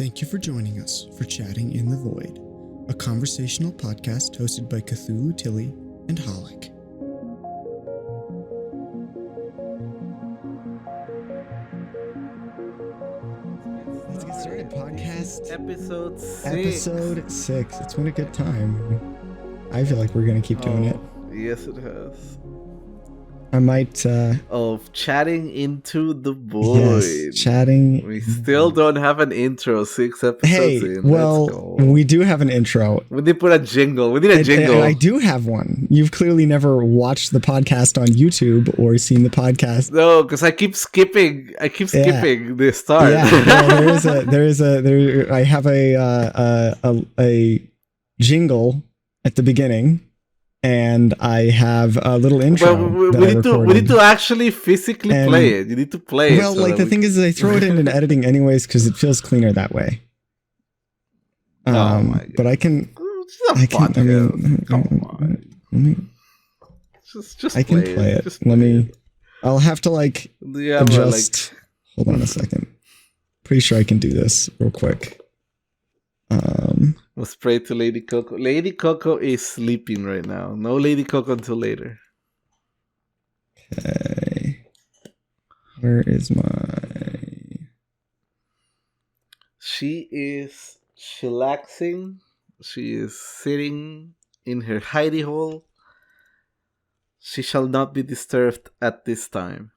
Thank you for joining us for Chatting in the Void, a conversational podcast hosted by Cthulhu Tilly and Halik. Let's get started. Podcast Episode 6. Episode 6. It's been a good time. I feel like we're going to keep doing it. Yes, it has. I might... Of Chatting into the Void. Yes, chatting... We still don't have an intro 6 episodes Hey, in. well, we do have an intro. We did put a jingle. We need a jingle. And I do have one. You've clearly never watched the podcast on YouTube or seen the podcast. No, because I keep skipping the start. Yeah, I have a jingle at the beginning. And I have a little intro. Well, we need to actually physically play it. You need to play it. Well, like the thing is, I throw it in editing anyways because it feels cleaner that way. Oh my God. But I can. Come on. Just I can play it. Just play it. I'll have to adjust. Hold on a second. Pretty sure I can do this real quick. We'll spray to Lady Coco. Lady Coco is sleeping right now. No Lady Coco until later. Okay. Where is my... She is chillaxing. She is sitting in her hidey hole. She shall not be disturbed at this time.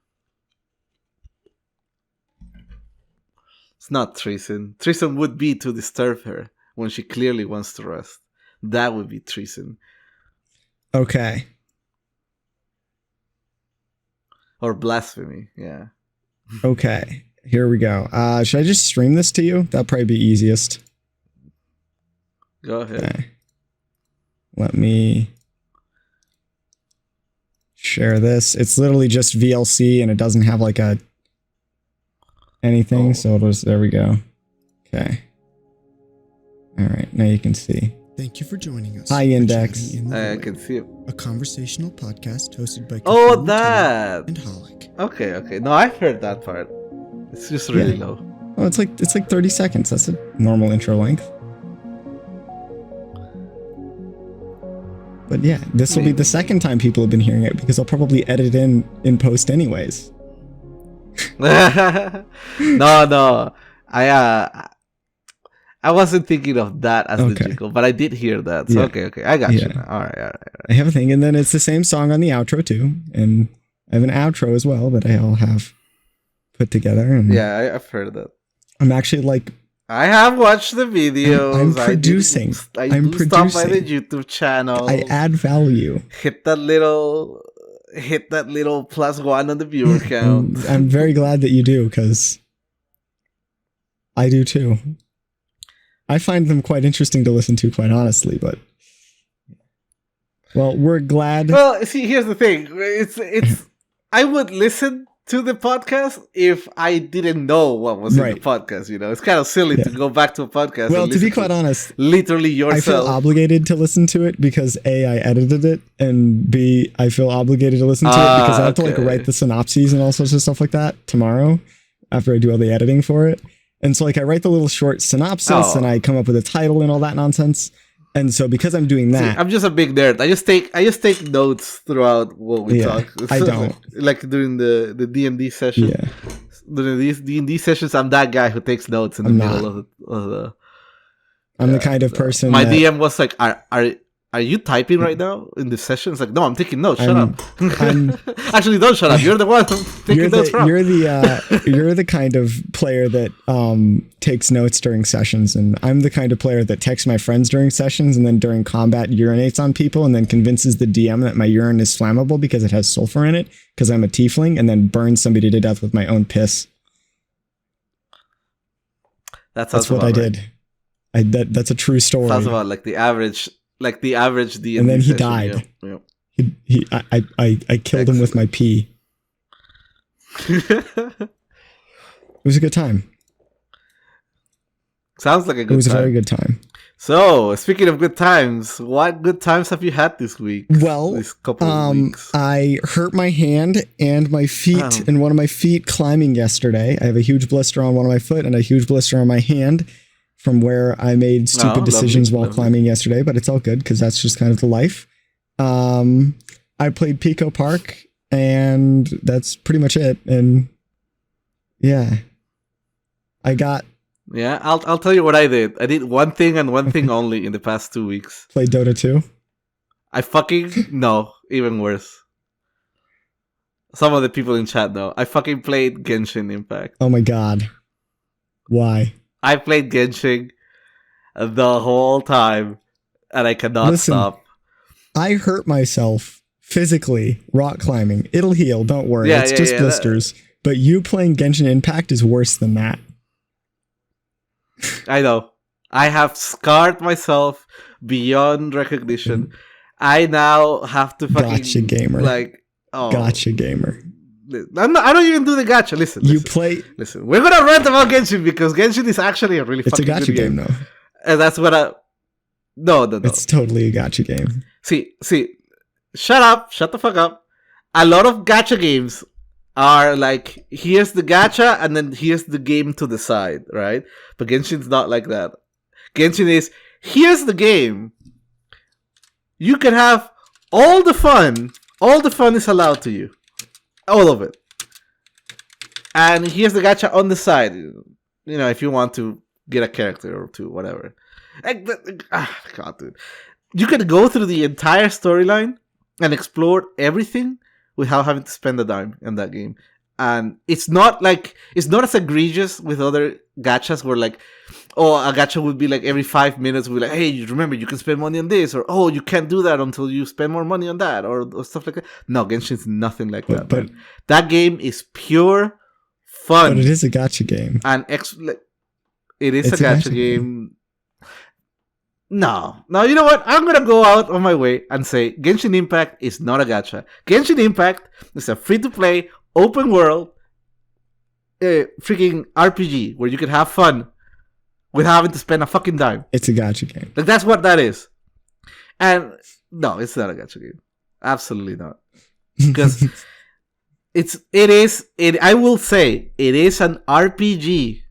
It's not treason. Treason would be to disturb her when she clearly wants to rest. That would be treason. Okay. Or blasphemy, yeah. Okay, here we go. Should I just stream this to you? That'll probably be easiest. Go ahead. Okay. Let me share this. It's literally just VLC and it doesn't have like a anything, so it'll just, there we go. Okay. All right, now you can see. Thank you for joining us. Hi, Index. I can see it. A conversational podcast hosted by that and Halik. Okay. No, I've heard that part. It's just really low. Oh, it's like 30 seconds. That's a normal intro length. But yeah, this will be the second time people have been hearing it because I'll probably edit it in post anyways. No. I wasn't thinking of that as the jingle, but I did hear that. So okay, I got you now. All right. I have a thing, and then it's the same song on the outro too, and I have an outro as well that I'll have put together. And yeah, I've heard that. I'm actually I have watched the videos. I'm producing. I'm producing. Stop by the YouTube channel. I add value. Hit that little +1 on the viewer count. I'm very glad that you do, because I do too. I find them quite interesting to listen to, quite honestly, but... Well, we're glad... Well, see, here's the thing. It's I would listen to the podcast if I didn't know what was in the podcast, you know? It's kind of silly to go back to a podcast. Well, to be quite honest... Literally yourself. I feel obligated to listen to it because A, I edited it, and B, I feel obligated to listen to it because I have to write the synopses and all sorts of stuff like that tomorrow after I do all the editing for it. And so I write the little short synopsis and I come up with a title and all that nonsense. And so because I'm doing that, see, I'm just a big nerd. I just take notes throughout what we talk. I don't like during the D&D session. Yeah. During these D&D sessions, I'm that guy who takes notes in the middle of the. I'm the kind of person. My DM was like, "Are you typing right now in the session?" It's like, "No, I'm taking notes. Shut up." Actually, don't shut up. You're the one taking notes from. You're the kind of player that takes notes during sessions, and I'm the kind of player that texts my friends during sessions, and then during combat urinates on people, and then convinces the DM that my urine is flammable because it has sulfur in it, because I'm a tiefling, and then burns somebody to death with my own piss. That's what I did. That's a true story. Sounds about like the average D&D. And then he session, died. Yeah. I killed him with my pee. It was a good time. Sounds like a good time. It was a very good time. So, speaking of good times, what good times have you had this week? Well, this couple of weeks? I hurt my hand and my feet and one of my feet climbing yesterday. I have a huge blister on one of my foot and a huge blister on my hand. from where I made stupid decisions while climbing yesterday, but it's all good because that's just kind of the life. I played Pico Park, and that's pretty much it. And yeah, I'll tell you what I did. I did one thing and one thing only in the past 2 weeks. Played Dota 2? No, even worse. Some of the people in chat know. I fucking played Genshin Impact. Oh my god. Why? I played Genshin the whole time, and I cannot stop. I hurt myself physically rock climbing. It'll heal, don't worry. It's just blisters. But you playing Genshin Impact is worse than that. I know. I have scarred myself beyond recognition. I now have to fucking... Gotcha gamer. Gotcha gamer. I don't even do the gacha. Listen. Listen, we're gonna rant about Genshin because Genshin is actually a really fucking good game. It's a gacha game, though. And that's what No. It's totally a gacha game. See. Shut up. Shut the fuck up. A lot of gacha games are like, here's the gacha and then here's the game to the side, right? But Genshin's not like that. Genshin is, here's the game. You can have all the fun. All the fun is allowed to you. All of it. And here's the gacha on the side. If you want to get a character or two, whatever. God, dude. You can go through the entire storyline and explore everything without having to spend a dime in that game. And it's not as egregious with other gachas where a gacha would be like every 5 minutes we'd be like, hey, remember you can spend money on this, or you can't do that until you spend more money on that, or stuff like that. No, Genshin's nothing like that. But that game is pure fun. But it is a gacha game. And it is a gacha game. No, you know what? I'm going to go out on my way and say Genshin Impact is not a gacha. Genshin Impact is a free-to-play, open world, freaking RPG where you can have fun without having to spend a fucking dime. It's a gacha game. That's what that is. And no, it's not a gacha game. Absolutely not. Because I will say, it is an RPG.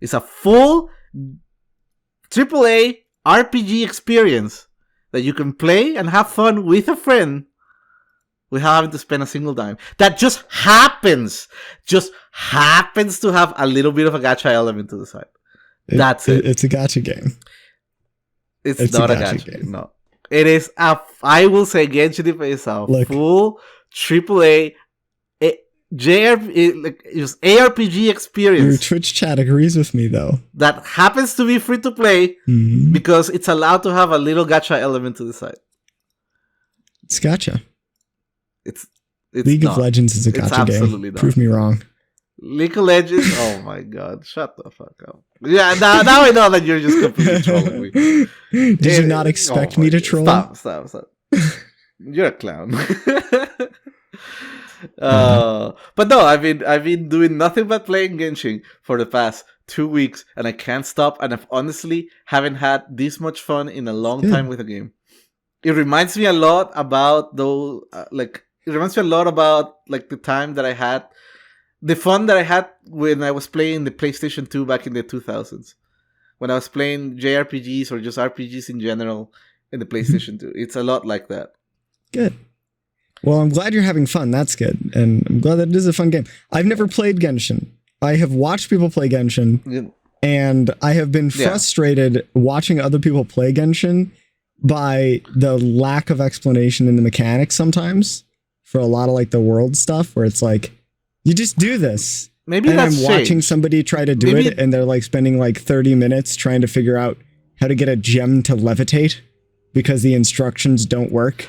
It's a full AAA RPG experience that you can play and have fun with a friend without having to spend a single dime. That just happens to have a little bit of a gacha element to the side. That's it. It's a gacha game. It's not a gacha game. No. It is I will say Genshin Impact is a full AAA just ARPG experience. Your Twitch chat agrees with me, though. That happens to be free to play because it's allowed to have a little gacha element to the side. It's gacha. It's League of Legends is a gacha game. Prove me wrong. League of Legends? Oh my god. Shut the fuck up. Yeah, now I know that you're just completely trolling me. Did you not expect me to troll? Stop. You're a clown. But no, I've been doing nothing but playing Genshin for the past 2 weeks, and I can't stop. And I've honestly haven't had this much fun in a long time with a game. It reminds me a lot about the time that I had, the fun that I had when I was playing the PlayStation 2 back in the 2000s, when I was playing JRPGs or just RPGs in general in the PlayStation 2. It's a lot like that. Good. Well, I'm glad you're having fun. That's good. And I'm glad that it is a fun game. I've never played Genshin. I have watched people play Genshin, and I have been frustrated watching other people play Genshin by the lack of explanation in the mechanics sometimes for a lot of the world stuff where it's like, you just do this. Maybe and that's I'm watching somebody try to do it, and they're spending 30 minutes trying to figure out how to get a gem to levitate because the instructions don't work.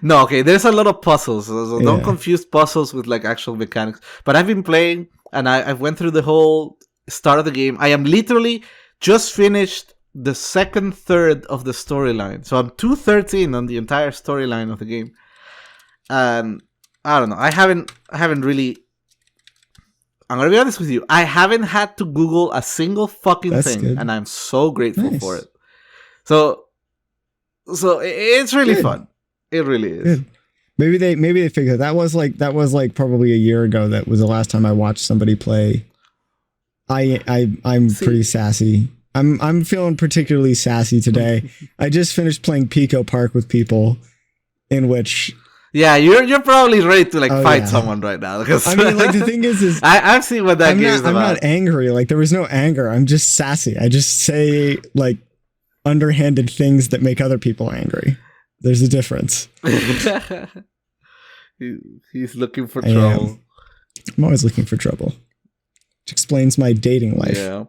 No, okay, there's a lot of puzzles, so don't confuse puzzles with actual mechanics. But I've been playing, and I went through the whole start of the game. I am literally just finished the second third of the storyline, so I'm 2/3 in on the entire storyline of the game. And I don't know, I haven't really, I'm gonna be honest with you, I haven't had to Google a single fucking thing, good. And I'm so grateful for it. So it's really fun. It really is. Good. Maybe they figured that was probably a year ago. That was the last time I watched somebody play I'm pretty sassy. I'm feeling particularly sassy today. I just finished playing Pico Park with people, in which you're probably ready to fight someone right now. Because I mean, the thing is I've seen what that game is about. I'm not angry. There was no anger. I'm just sassy. I just say underhanded things that make other people angry. There's a difference. He's looking for trouble. I'm always looking for trouble. Which explains my dating life. Yeah.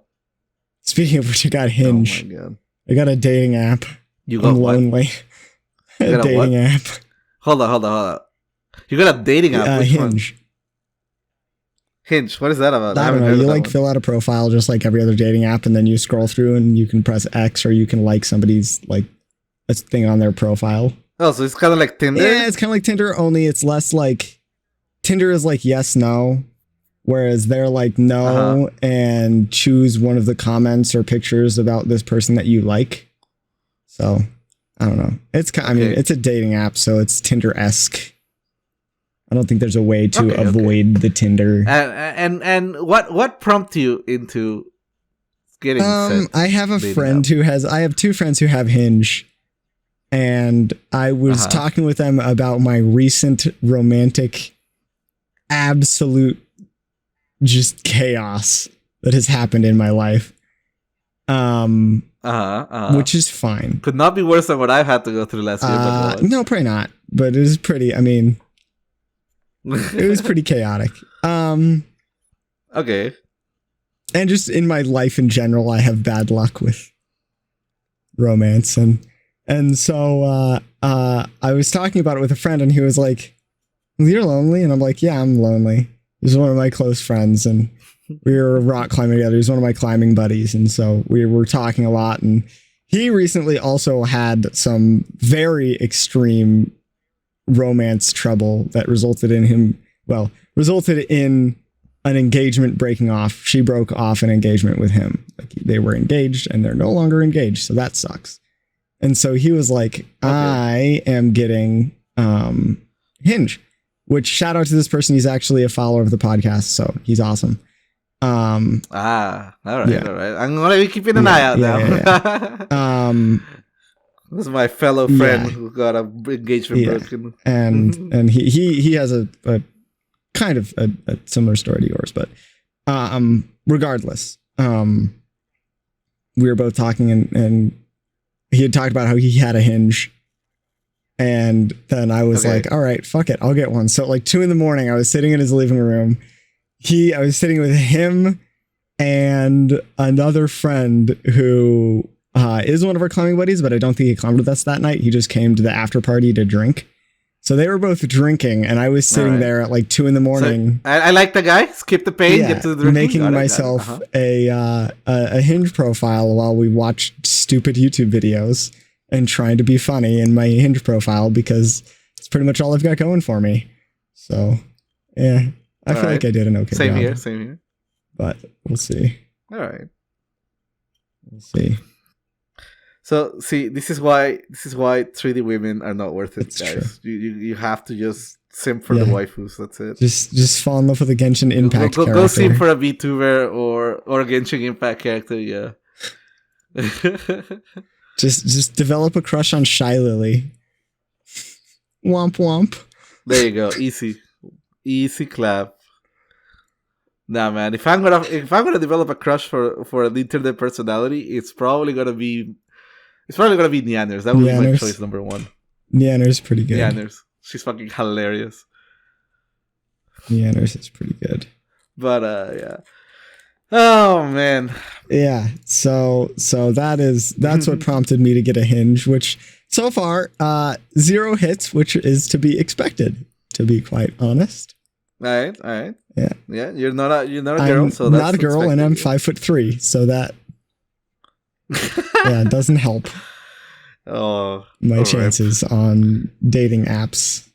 Speaking of which, I got Hinge. Oh my God. I got a dating app. You got I'm lonely. You got a dating app. Hold on. You got a dating app? Which Hinge. One? Hinge. What is that about? I don't know. You fill out a profile just like every other dating app, and then you scroll through and you can press X, or you can like somebody's a thing on their profile. Oh, so it's kind of like Tinder? Yeah, it's kind of like Tinder, only it's less Tinder is yes, no. Whereas they're no, and choose one of the comments or pictures about this person that you like. So, I don't know. It's a dating app, so it's Tinder-esque. I don't think there's a way to avoid the Tinder. And what prompted you into getting I have a friend I have two friends who have Hinge, and I was talking with them about my recent romantic absolute just chaos that has happened in my life. Which is fine. Could not be worse than what I've had to go through last year. No, probably not. But it was pretty, it was pretty chaotic. Okay. And just in my life in general, I have bad luck with romance. And so I was talking about it with a friend, and he was like, "You're lonely?" And I'm like, "Yeah, I'm lonely." He's one of my close friends, and we were rock climbing together. He's one of my climbing buddies. And so we were talking a lot. And he recently also had some very extreme romance trouble that resulted in an engagement breaking off. She broke off an engagement with him. They were engaged and they're no longer engaged. So that sucks. And so he was like, I am getting Hinge, which shout out to this person. He's actually a follower of the podcast. So he's awesome. All right. All right. I'm going to be keeping an eye out now. This is my fellow friend who got an engagement broken. And he has a kind of a similar story to yours, but regardless, we were both talking and he had talked about how he had a Hinge, and then I was like, all right, fuck it, I'll get one. So 2 a.m, I was sitting in his living room. I was sitting with him and another friend who is one of our climbing buddies, but I don't think he climbed with us that night. He just came to the after party to drink. So they were both drinking, and I was sitting there at 2 a.m. So, I like the guy. Skip the pain, get to the drinking. Making myself a Hinge profile while we watched stupid YouTube videos and trying to be funny in my Hinge profile because it's pretty much all I've got going for me. So, yeah, I feel like I did an okay job. Same here. But we'll see. All right. We'll see. So see, this is why 3D women are not worth it, guys. You have to just simp for the waifus. That's it. Just fall in love with a Genshin Impact character. Go simp for a Vtuber or a Genshin Impact character. Yeah. just develop a crush on Shy Lily. Womp womp. There you go. Easy clap. Nah, man. If I'm gonna develop a crush for an internet personality, it's probably gonna be Neanners. That would be my choice number one. Neanners pretty good. Neanners. She's fucking hilarious. Neanners is pretty good. But yeah. Oh man. Yeah. So that's what prompted me to get a Hinge, which so far 0 hits, which is to be expected, to be quite honest. All right. Yeah. Yeah. You're not a girl, so that's not a girl, and I'm 5'3", so that it doesn't help. Oh, my chances on dating apps.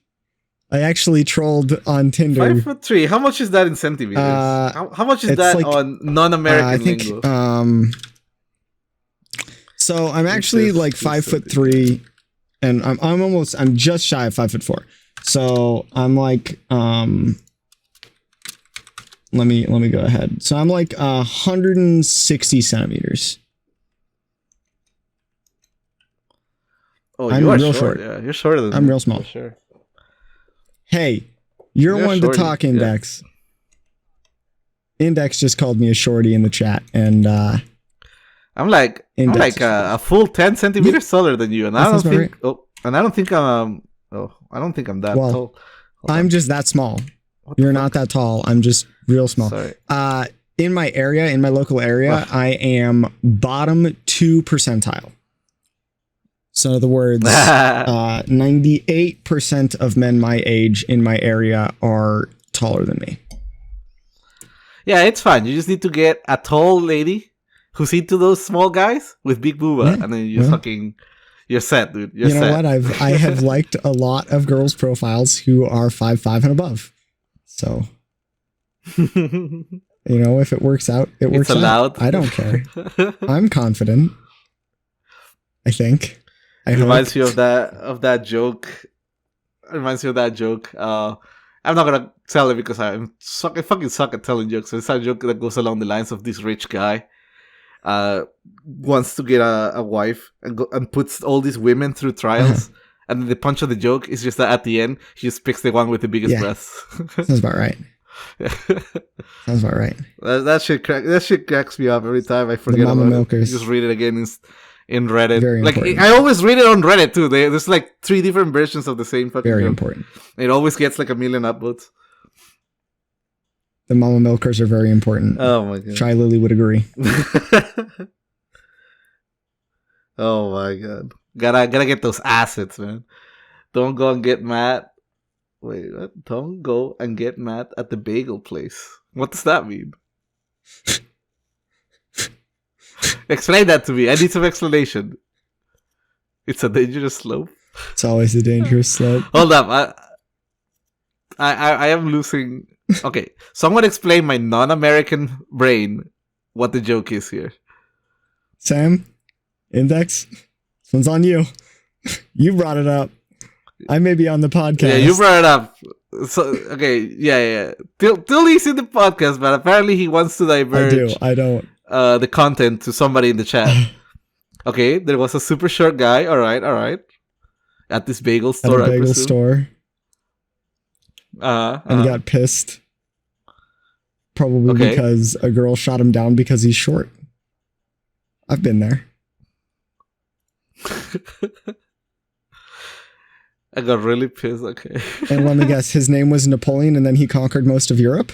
I actually trolled on Tinder. 5'3". How much is that in centimeters? How much is that on non-American lingo? So I'm actually 5'3", and I'm just shy of 5'4". So I'm Let me go ahead. So I'm like 160 centimeters. Oh, I'm you are real short. short. Yeah, you're shorter than me. I'm real small. For sure. Hey, you're one to talk, Index. Yeah. Index just called me a shorty in the chat, and I'm like a full 10 centimeters taller than you, and I don't think. Right. I don't think I'm that tall. I'm just that small. You're not that tall. I'm just real small. Sorry. In my area, in my local area, I am bottom 2 percentile. So in other words, 98% of men my age in my area are taller than me. Yeah, it's fine. You just need to get a tall lady who's into those small guys with big booba, and then you're set, dude. You're set. You know what? I have liked a lot of girls' profiles who are 5'5" and above. So, you know, if it works out, it works out. It's allowed. I don't care. I'm confident. I think. It reminds me of that joke. It reminds me of that joke. I'm not gonna tell it because I fucking suck at telling jokes. So it's a joke that goes along the lines of this rich guy wants to get a wife and puts all these women through trials. And then the punch of the joke is just that at the end, he just picks the one with the biggest breasts. Sounds about right. Sounds about right. That shit cracks me up every time I forget about milkers. Just read it again in Reddit. Very like important. I always read it on Reddit too. There's like 3 different versions of the same fucking Very joke. important. It always gets like 1 million upvotes. The mama milkers are very important. Oh my god. Shy Lily would agree. Oh my god. Gotta get those assets, man. Don't go and get mad. Wait, what? Don't go and get mad at the bagel place. What does that mean? Explain that to me. I need some explanation. It's a dangerous slope. It's always a dangerous slope. Hold up. I am losing. Okay, someone explain my non-American brain what the joke is here. Sam, Index, this one's on you. You brought it up. I may be on the podcast. Yeah, you brought it up. So okay, yeah. Till he's in the podcast, but apparently he wants to diverge. I don't. The content to somebody in the chat. Okay, there was a super short guy. All right. At this bagel store, at a bagel store. And he got pissed. Probably because a girl shot him down because he's short. I've been there. I got really pissed. Okay. And let me guess, his name was Napoleon, and then he conquered most of Europe?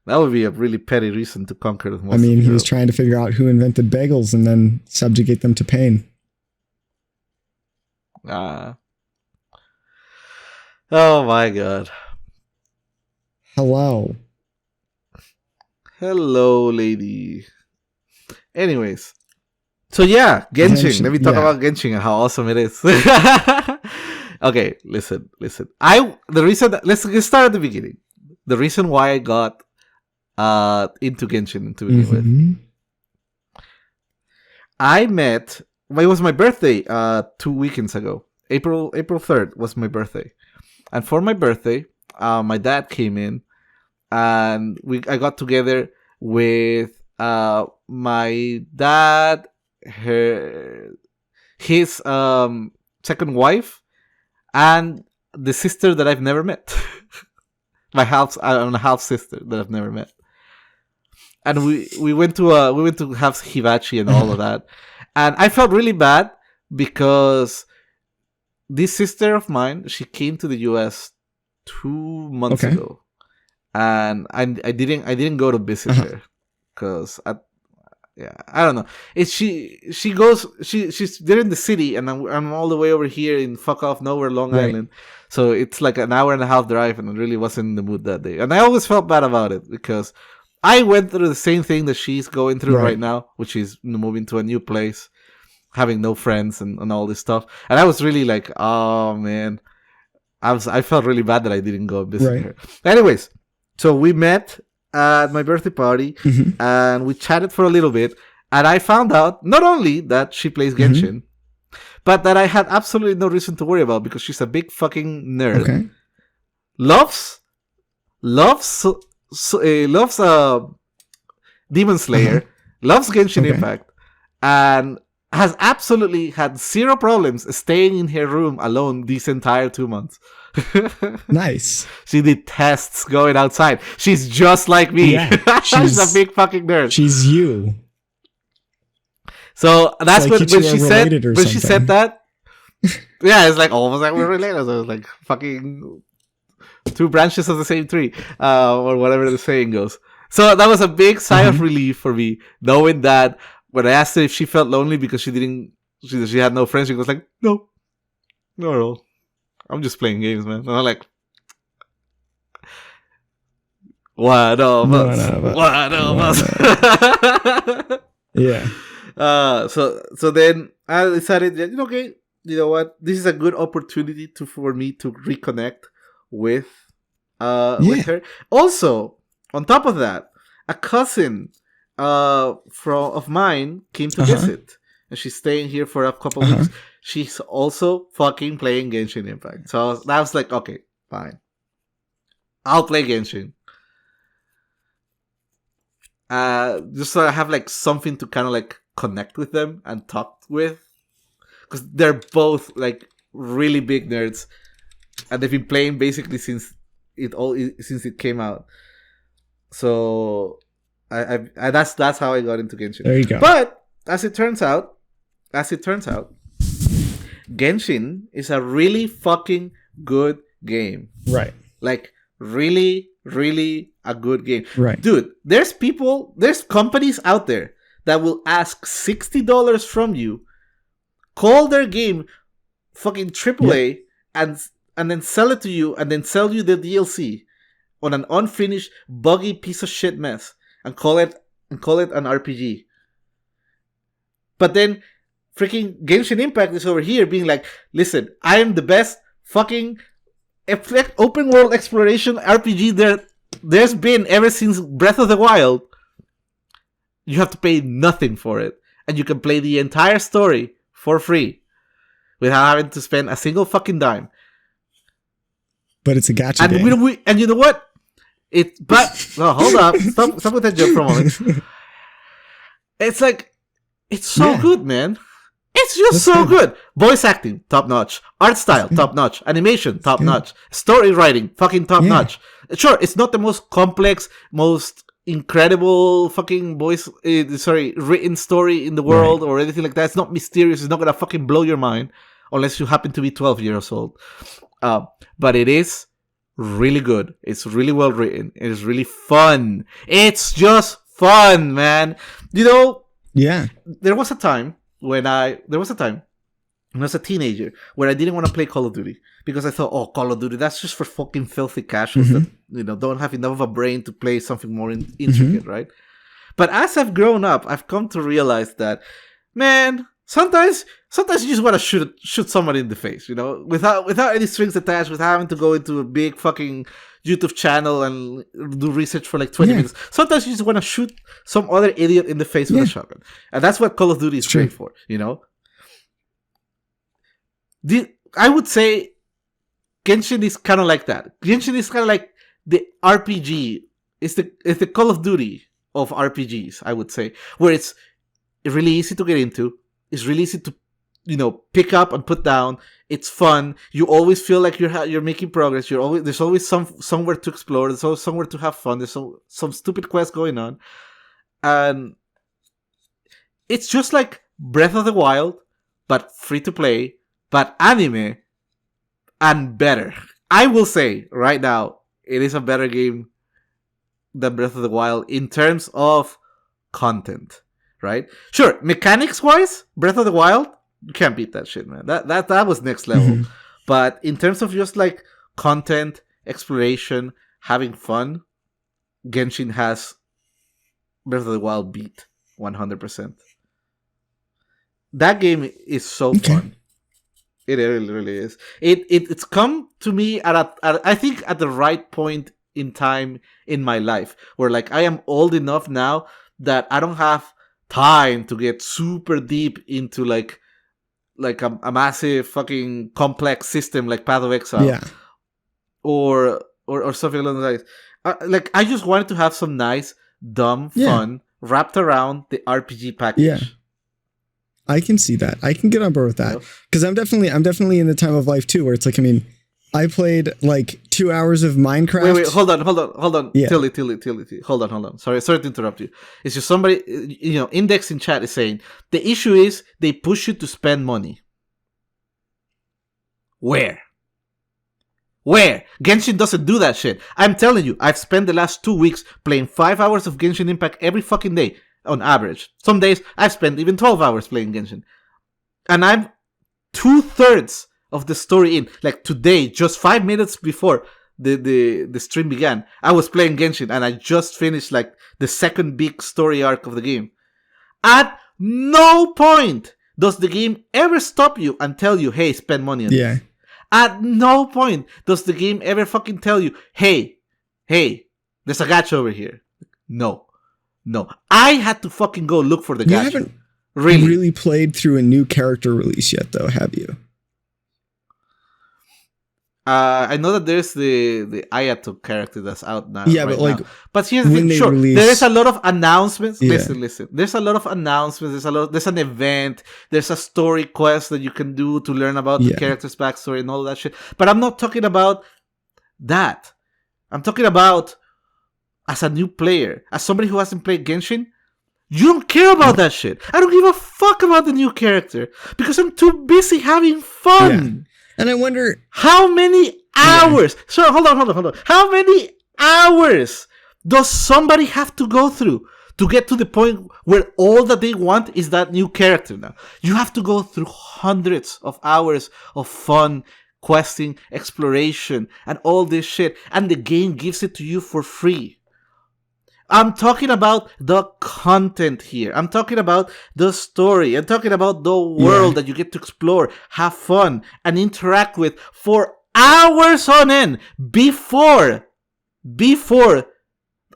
That would be a really petty reason to conquer most of Europe. I mean, he was trying to figure out who invented bagels and then subjugate them to pain. Oh my god. Hello, lady. Anyways. So yeah, Genshin. Let me talk about Genshin and how awesome it is. Okay, listen. Let's start at the beginning. The reason why I got into Genshin to begin with. It was my birthday 2 weekends ago. April 3rd was my birthday. And for my birthday, my dad came in and I got together with my dad, his second wife, and the sister that I've never met. My half sister that I've never met. And we went to have hibachi and all of that. And I felt really bad because this sister of mine, she came to the US 2 months ago. And I didn't go to visit her because I don't know. She's there in the city, and I'm all the way over here in fuck off nowhere, Long Island. So it's like an hour and a half drive, and I really wasn't in the mood that day. And I always felt bad about it because I went through the same thing that she's going through right now, which is moving to a new place, having no friends, and all this stuff. And I was really like, oh man, I felt really bad that I didn't go visit her. Anyways, so we met at my birthday party, and we chatted for a little bit, and I found out not only that she plays Genshin, but that I had absolutely no reason to worry about because she's a big fucking nerd. Loves loves Demon Slayer, loves Genshin Impact, and has absolutely had zero problems staying in her room alone these entire 2 months. Nice. She detests going outside. She's just like me. Yeah, she's a big fucking nerd. She's you. So that's like when she said that. Yeah, it's like almost like we're related. So it's like fucking two branches of the same tree, or whatever the saying goes. So that was a big sigh of relief for me, knowing that when I asked her if she felt lonely because she had no friends, she was like, no, I'm just playing games, man. And I'm like, one of us. Yeah. So then I decided, okay, you know what? This is a good opportunity for me to reconnect with her. Also, on top of that, a cousin of mine came to visit, and she's staying here for a couple weeks. She's also fucking playing Genshin Impact. So I was like, okay, fine, I'll play Genshin. Just so I have like something to kind of like connect with them and talk with, because they're both like really big nerds, and they've been playing basically since it came out. So I that's how I got into Genshin. There you go. But as it turns out, Genshin is a really fucking good game. Right. Like really, really a good game. Right. Dude, there's companies out there that will ask $60 from you, call their game fucking AAA, and then sell it to you, and then sell you the DLC on an unfinished, buggy piece of shit mess, and call it an RPG. But then freaking Genshin Impact is over here being like, listen, I am the best fucking open world exploration RPG there's been ever since Breath of the Wild. You have to pay nothing for it, and you can play the entire story for free without having to spend a single fucking dime. But it's a gacha game. And you know what? Hold up. Stop with that joke for a moment. It's like, it's so good, man. It's just so good. Voice acting, top notch. Art style, top notch. Animation, top notch. Story writing, fucking top notch. Sure, it's not the most complex, most incredible fucking written story in the world or anything like that. It's not mysterious. It's not gonna fucking blow your mind unless you happen to be 12 years old. But it is really good. It's really well written. It is really fun. It's just fun, man. You know, there was a time when I was a teenager where I didn't want to play Call of Duty because I thought, oh, Call of Duty, that's just for fucking filthy casuals that, don't have enough of a brain to play something more intricate, right? But as I've grown up, I've come to realize that, man, sometimes you just want to shoot somebody in the face, without any strings attached, without having to go into a big fucking YouTube channel and do research for like 20 minutes. Sometimes you just want to shoot some other idiot in the face with a shotgun. And that's what Call of Duty is great for, I would say Genshin is kind of like that. Genshin is kind of like the RPG. It's the Call of Duty of RPGs, I would say, where it's really easy to get into. It's really easy to, pick up and put down. It's fun. You always feel like you're making progress. There's always somewhere to explore. There's always somewhere to have fun. There's some stupid quest going on, and it's just like Breath of the Wild, but free to play, but anime, and better. I will say right now, it is a better game than Breath of the Wild in terms of content. Right? Sure, mechanics-wise, Breath of the Wild, you can't beat that shit, man. That was next level. But in terms of just like content, exploration, having fun, Genshin has Breath of the Wild beat 100%. That game is so fun. It really, really is. It's come to me I think at the right point in time in my life, where like I am old enough now that I don't have time to get super deep into like a massive fucking complex system like Path of Exile, or or something along those lines. Like I just wanted to have some nice, dumb fun wrapped around the RPG package. Yeah. I can see that. I can get on board with that because I'm definitely in the time of life too, where it's like, I mean, I played like 2 hours of Minecraft. Wait, hold on. Yeah. Tilly. Hold on. Sorry to interrupt you. It's just somebody, Index in chat is saying the issue is they push you to spend money. Where? Genshin doesn't do that shit. I'm telling you, I've spent the last 2 weeks playing 5 hours of Genshin Impact every fucking day. On average. Some days I've spent even 12 hours playing Genshin. And I'm 2/3 of the story in. Like today, just 5 minutes before the stream began, I was playing Genshin and I just finished like the second big story arc of the game. At no point does the game ever stop you and tell you, hey, spend money on this. At no point does the game ever fucking tell you, hey, there's a gacha over here. No, I had to fucking go look for the gacha. You haven't really played through a new character release yet, though, have you? I know that there's the Ayato character that's out now. Yeah, but like, but here's the thing. Sure, there is a lot of announcements. Yeah. Listen. There's a lot of announcements. There's an event. There's a story quest that you can do to learn about the character's backstory and all that shit. But I'm not talking about that. I'm talking about as a new player, as somebody who hasn't played Genshin, you don't care about that shit. I don't give a fuck about the new character because I'm too busy having fun. Yeah. And I wonder how many hours. Yeah. So hold on. How many hours does somebody have to go through to get to the point where all that they want is that new character now? You have to go through hundreds of hours of fun, questing, exploration, and all this shit, and the game gives it to you for free. I'm talking about the content here. I'm talking about the story. I'm talking about the world that you get to explore, have fun, and interact with for hours on end before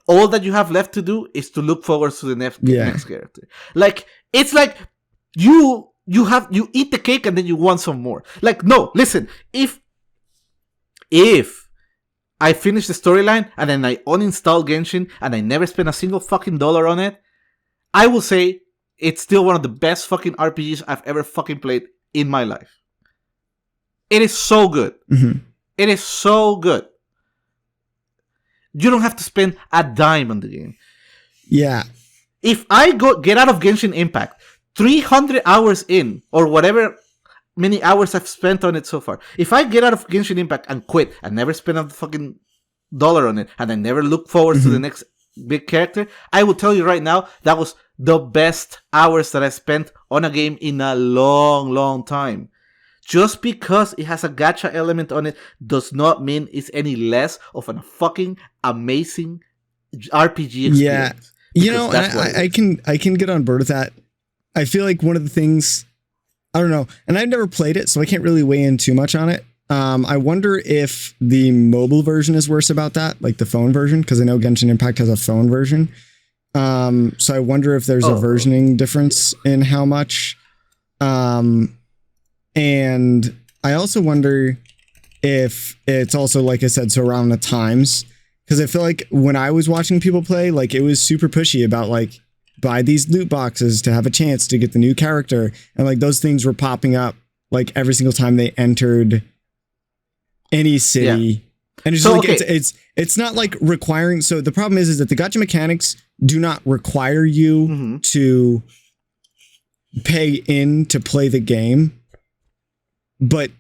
all that you have left to do is to look forward to the next character. Like, it's like you eat the cake and then you want some more. Like, no, listen, if I finish the storyline and then I uninstall Genshin and I never spend a single fucking dollar on it, I will say it's still one of the best fucking RPGs I've ever fucking played in my life. It is so good. Mm-hmm. It is so good. You don't have to spend a dime on the game. Yeah. If I get out of Genshin Impact 300 hours in, or whatever many hours I've spent on it so far. If I get out of Genshin Impact and quit and never spend a fucking dollar on it and I never look forward to the next big character, I will tell you right now that was the best hours that I spent on a game in a long, long time. Just because it has a gacha element on it does not mean it's any less of a fucking amazing RPG experience. Yeah, you know, I can get on board with that. I feel like one of the things, I don't know, and I've never played it, so I can't really weigh in too much on it. I wonder if the mobile version is worse about that, like the phone version, because I know Genshin Impact has a phone version. So I wonder if there's a versioning difference in how much. And I also wonder if it's also, like I said, so around the times, because I feel like when I was watching people play, like it was super pushy about like, buy these loot boxes to have a chance to get the new character. And like those things were popping up like every single time they entered any city. Yeah. And it's so, just like, it's not like requiring. So the problem is that the gacha mechanics do not require you to pay in to play the game, but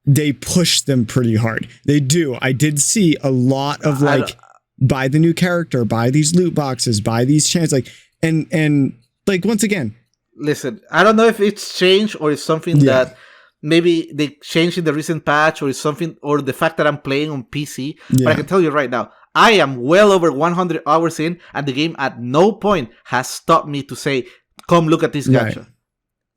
they push them pretty hard. They do. I did see a lot of like, buy the new character, buy these loot boxes, buy these chants, like, and like, once again, listen, I don't know if it's changed or it's something that maybe they changed in the recent patch, or it's something, or the fact that I'm playing on PC. But I can tell you right now, I am well over 100 hours in, and the game at no point has stopped me to say, come look at this gacha. Right.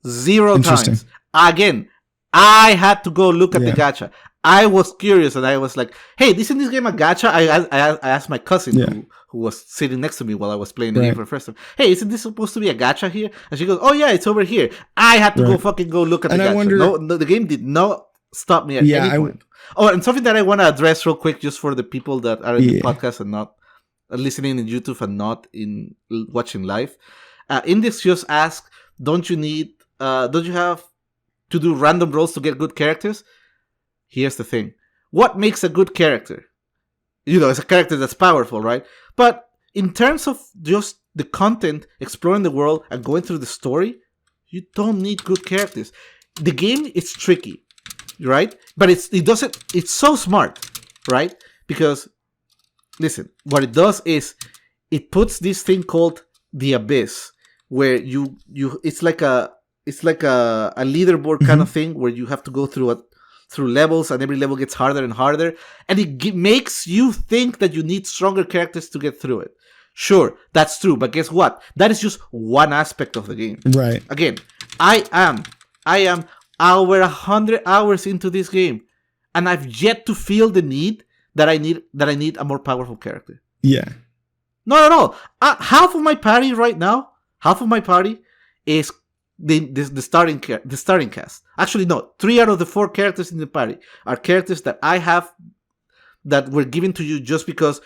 0 times. Again, I had to go look at the gacha. I was curious, and I was like, hey, isn't this game a gacha? I asked my cousin who was sitting next to me while I was playing the game for the first time. Hey, isn't this supposed to be a gacha here? And she goes, oh yeah, it's over here. I had to go look at the gacha. The game did not stop me at any point. Oh, and something that I want to address real quick, just for the people that are in the podcast and not listening in YouTube and not in watching live. Index just asked, don't you have to do random rolls to get good characters? Here's the thing. What makes a good character? It's a character that's powerful, right? But in terms of just the content, exploring the world, and going through the story, you don't need good characters. The game is tricky, right? But it's so smart, right? Because, listen, what it does is it puts this thing called the Abyss, where it's like a leaderboard kind of thing, where you have to go through levels, and every level gets harder and harder, and it makes you think that you need stronger characters to get through it. Sure, that's true, but guess what? That is just one aspect of the game. Right. Again, I am over 100 hours into this game, and I've yet to feel the need that I need a more powerful character. Yeah. Not at all. Half of my party right now, is the starting cast. Actually, no. 3 out of the 4 characters in the party are characters that I have that were given to you just because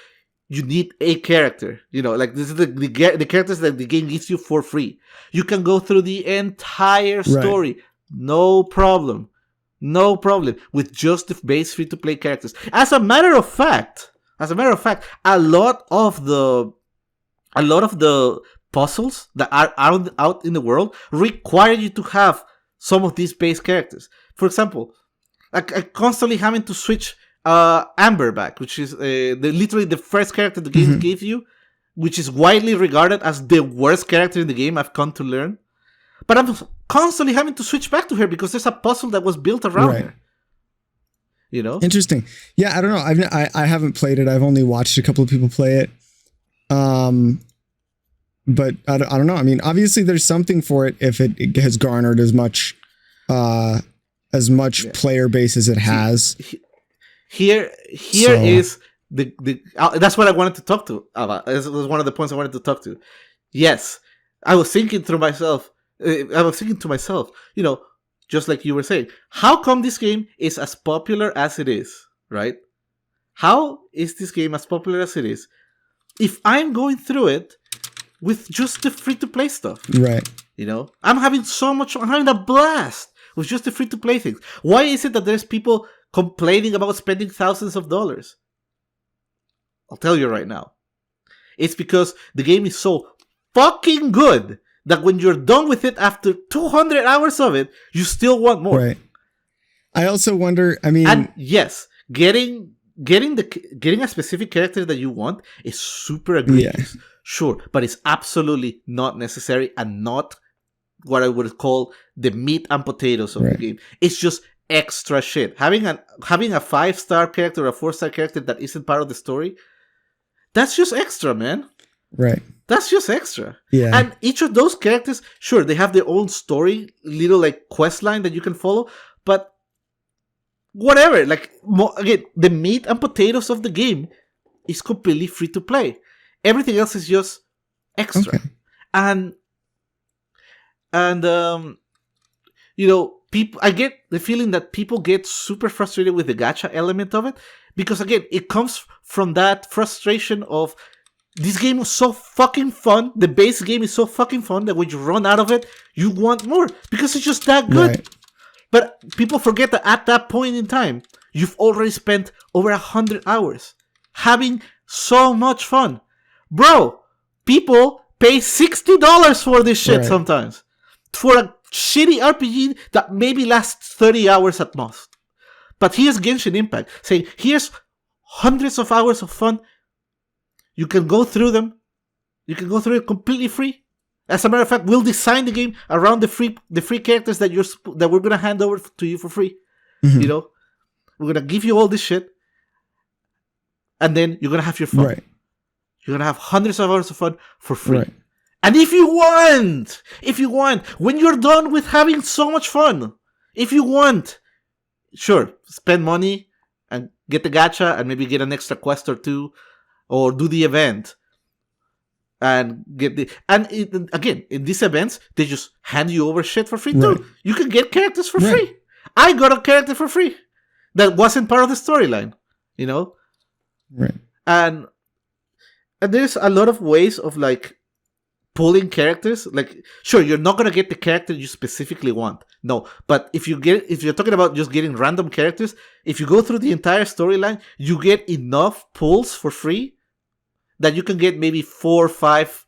you need a character. Like, this is the characters that the game gives you for free. You can go through the entire story. Right. No problem, with just the base free-to-play characters. As a matter of fact, a lot of the puzzles that are out in the world require you to have some of these base characters. For example, I constantly having to switch Amber back, which is literally the first character the game gave you, which is widely regarded as the worst character in the game, I've come to learn. But I'm constantly having to switch back to her because there's a puzzle that was built around her. Interesting. Yeah, I don't know. I haven't played it. I've only watched a couple of people play it. But I don't know. I mean, obviously there's something for it if it has garnered as much player base as it has. Here is the that's what I wanted to talk to about. This was one of the points I wanted to talk to. Yes, I was thinking to myself, just like you were saying, how come this game is as popular as it is, right? How is this game as popular as it is if I'm going through it with just the free-to-play stuff? Right. I'm having a blast with just the free-to-play things. Why is it that there's people complaining about spending thousands of dollars? I'll tell you right now. It's because the game is so fucking good that when you're done with it after 200 hours of it, you still want more. Right. I also wonder, and yes, getting a specific character that you want is super egregious. Yeah. Sure, but it's absolutely not necessary and not what I would call the meat and potatoes of the game. It's just extra shit. Having a 5-star character or a 4-star character that isn't part of the story, that's just extra, man. Right. That's just extra. Yeah. And each of those characters, sure, they have their own story, little like quest line that you can follow, but whatever. Like, again, the meat and potatoes of the game is completely free to play. Everything else is just extra. Okay. And people, I get the feeling that people get super frustrated with the gacha element of it because, again, it comes from that frustration of this game was so fucking fun. The base game is so fucking fun that when you run out of it, you want more because it's just that good. Right. But people forget that at that point in time, you've already spent over 100 hours having so much fun. Bro, people pay $60 for this shit sometimes. For a shitty RPG that maybe lasts 30 hours at most. But here's Genshin Impact saying, here's hundreds of hours of fun. You can go through them. You can go through it completely free. As a matter of fact, we'll design the game around the free characters that we're gonna hand over to you for free. Mm-hmm. We're gonna give you all this shit, and then you're gonna have your fun. Right. You're gonna have hundreds of hours of fun for free. Right. And if you want, when you're done with having so much fun, if you want, sure, spend money and get the gacha and maybe get an extra quest or two, or do the event and get again, in these events, they just hand you over shit for free too. You can get characters for free. I got a character for free that wasn't part of the storyline, you know? Right. And there's a lot of ways of like pulling characters. Like, sure, you're not gonna get the character you specifically want. No, but if you're talking about just getting random characters, if you go through the entire storyline, you get enough pulls for free that you can get maybe 4 or 5,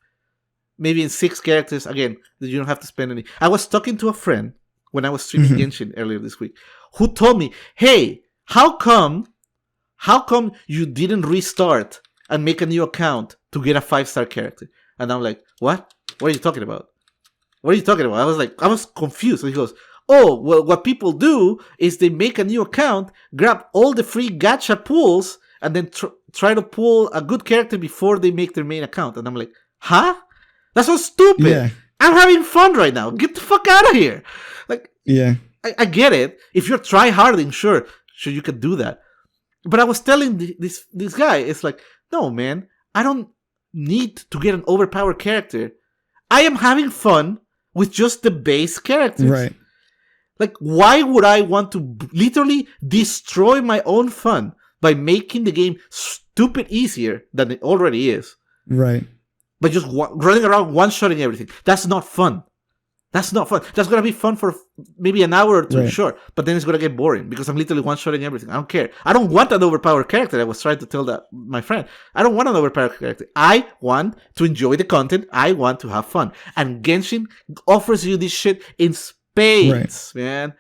maybe 6 characters again that you don't have to spend any. I was talking to a friend when I was streaming Genshin earlier this week, who told me, "Hey, how come you didn't restart and make a new account to get a 5-star character?" And I'm like, "What? What are you talking about? What are you talking about?" I was confused. And he goes, "Oh, well, what people do is they make a new account, grab all the free gacha pools, and then try to pull a good character before they make their main account." And I'm like, "Huh? That's so stupid. Yeah. I'm having fun right now. Get the fuck out of here." Like, yeah, I get it. If you're try-harding, sure, you could do that. But I was telling this guy, it's like, no, man, I don't need to get an overpowered character. I am having fun with just the base characters. Right. Like, why would I want to literally destroy my own fun by making the game stupid easier than it already is? Right. But just running around one-shotting everything. That's not fun. That's not fun. That's going to be fun for maybe an hour or two, right. Sure. But then it's going to get boring because I'm literally one-shotting everything. I don't care. I don't want an overpowered character. I was trying to tell that my friend. I don't want an overpowered character. I want to enjoy the content. I want to have fun. And Genshin offers you this shit in spades, right. Man.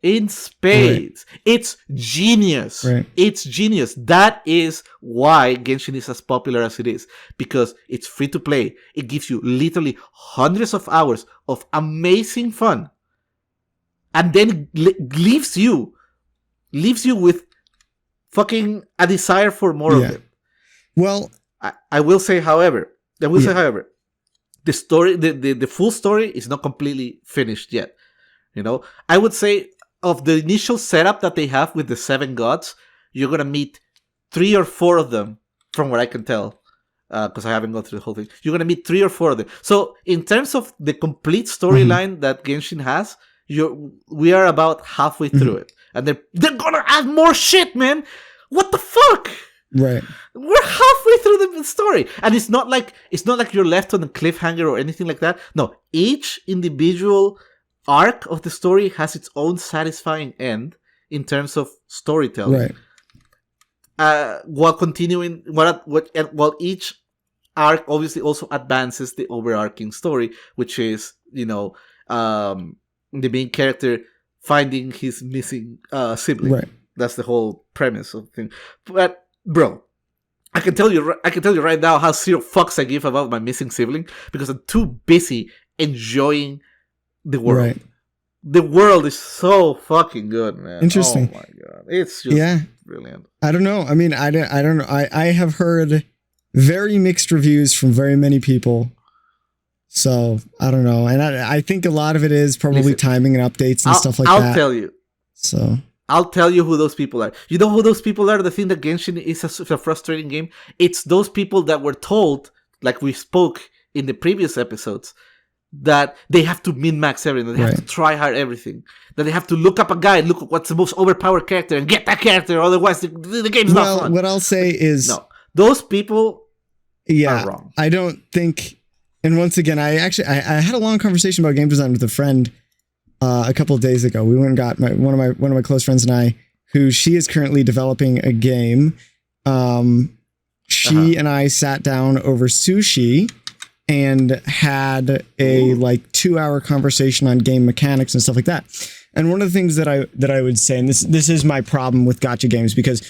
In spades. Right. It's genius. Right. It's genius. That is why Genshin is as popular as it is. Because it's free to play. It gives you literally hundreds of hours of amazing fun. And then leaves you with fucking a desire for more of it. Well, I will say, however, the story, the full story is not completely finished yet. You know, I would say, of the initial setup that they have with the 7 gods, you're going to meet 3 or 4 of them, from what I can tell, because I haven't gone through the whole thing. You're going to meet 3 or 4 of them. So, in terms of the complete storyline that Genshin has, we are about halfway through it. And they're going to add more shit, man! What the fuck? Right. We're halfway through the story. And it's not like you're left on a cliffhanger or anything like that. No, each individual arc of the story has its own satisfying end in terms of storytelling. Right. While each arc obviously also advances the overarching story, which is, the main character finding his missing sibling. Right. That's the whole premise of the thing. But bro, I can tell you right now how 0 fucks I give about my missing sibling because I'm too busy enjoying the world. Right. The world is so fucking good, man. Interesting. Oh my god, it's just brilliant. I don't know. I mean, I don't know. I have heard very mixed reviews from very many people. So I don't know, and I think a lot of it is probably timing and updates and stuff like that. I'll tell you. So I'll tell you who those people are. You know who those people are? The thing that Genshin is a frustrating game. It's those people that were told, like we spoke in the previous episodes, that they have to min-max everything, they have to try hard everything, that they have to look up a guide, look at what's the most overpowered character and get that character, otherwise the game's not fun. What I'll say is... No, those people are wrong. I don't think... And once again, I had a long conversation about game design with a friend a couple of days ago. We went and got one of my close friends and I, who she is currently developing a game. She and I sat down over sushi and had a 2-hour conversation on game mechanics and stuff like that. And one of the things that I would say, and this is my problem with gacha games, because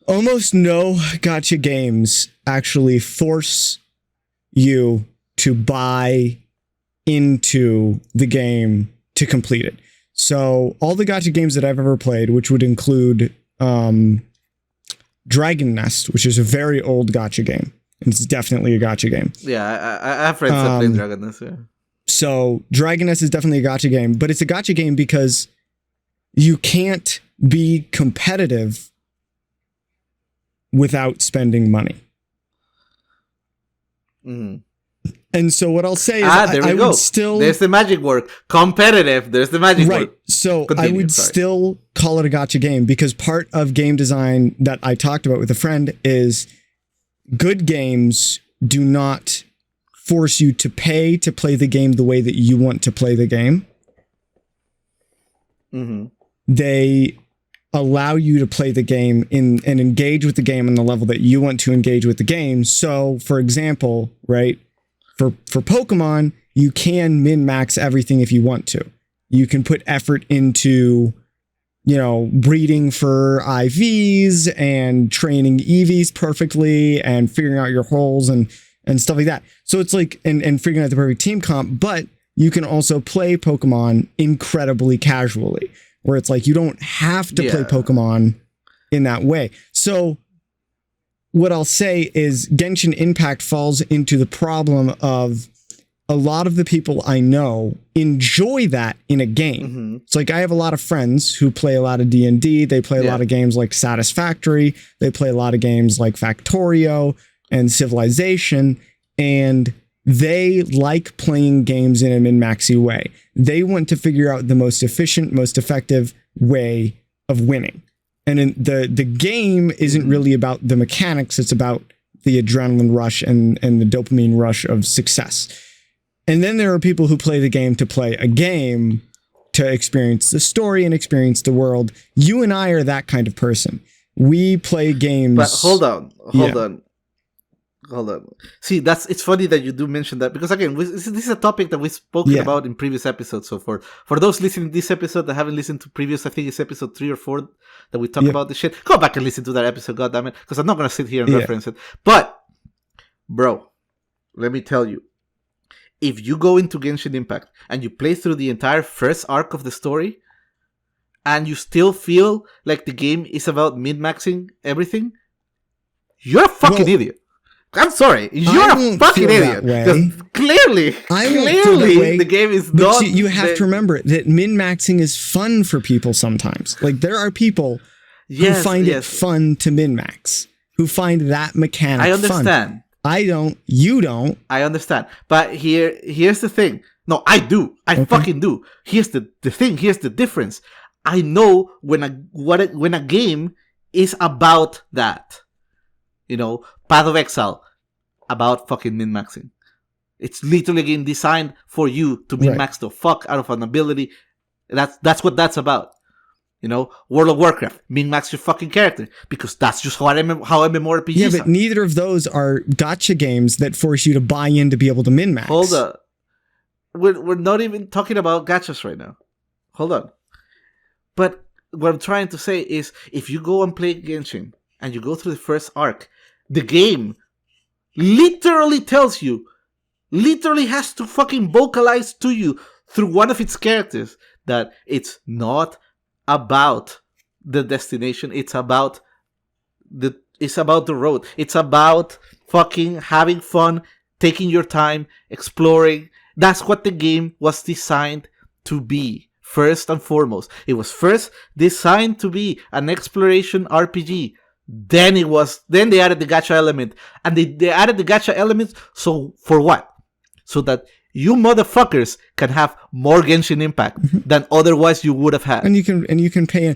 almost no gacha games actually force you to buy into the game to complete it. So all the gacha games that I've ever played, which would include Dragon Nest, which is a very old gacha game. It's definitely a gacha game. Yeah, I have friends that play Dragon Nest. Yeah. So Dragon Nest is definitely a gacha game, but it's a gacha game because you can't be competitive without spending money. Mm. And so what I'll say is there we I go. would still... There's the magic word. Competitive. There's the magic word. Right. So Continue, I would still call it a gacha game because part of game design that I talked about with a friend is good games do not force you to pay to play the game the way that you want to play the game. Mm-hmm. They allow you to play the game and engage with the game on the level that you want to engage with the game. So, for example, right, for Pokemon, you can min-max everything if you want to. You can put effort into, breeding for IVs and training EVs perfectly and figuring out your holes and stuff like that. So it's like, and figuring out the perfect team comp, but you can also play Pokemon incredibly casually, where it's like you don't have to play Pokemon in that way. So what I'll say is Genshin Impact falls into the problem of a lot of the people I know enjoy that in a game. Mm-hmm. It's like I have a lot of friends who play a lot of D&D. They play a lot of games like Satisfactory. They play a lot of games like Factorio and Civilization, and they like playing games in a min-maxy way. They want to figure out the most efficient, most effective way of winning. And the game isn't really about the mechanics. It's about the adrenaline rush and the dopamine rush of success. And then there are people who play the game to play a game, to experience the story and experience the world. You and I are that kind of person. We play games. But hold on. See, it's funny that you do mention that because again, this is a topic that we've spoken about in previous episodes. So for those listening to this episode that haven't listened to previous, I think it's episode 3 or 4 that we talk about this shit. Go back and listen to that episode, goddammit, because I'm not gonna sit here and reference it. But, bro, let me tell you, if you go into Genshin Impact and you play through the entire first arc of the story, and you still feel like the game is about min-maxing everything, you're a fucking idiot. I'm sorry, you're a fucking idiot. Because clearly, the game is not. But you have to remember that min-maxing is fun for people sometimes. Like there are people who find it fun to min-max, who find that mechanic fun. I understand. I don't. You don't. I understand. But here's the thing. No, I do. I fucking do. Here's the thing. Here's the difference. I know when a game is about that. Path of Exile, about fucking min-maxing. It's literally a game designed for you to min-max the fuck out of an ability. That's what that's about. World of Warcraft, min-max your fucking character, because that's just how MMORPGs Yeah, but neither of those are gacha games that force you to buy in to be able to min-max. Hold up. We're not even talking about gachas right now. Hold on. But what I'm trying to say is, if you go and play Genshin, and you go through the first arc, the game literally tells you, literally has to fucking vocalize to you through one of its characters that it's not about the destination, it's about the road. It's about fucking having fun, taking your time, exploring. That's what the game was designed to be. First and foremost, it was first designed to be an exploration RPG. Then they added the gacha element, and they added the gacha element. So for what? So that you motherfuckers can have more Genshin Impact than otherwise you would have had. And you can pay.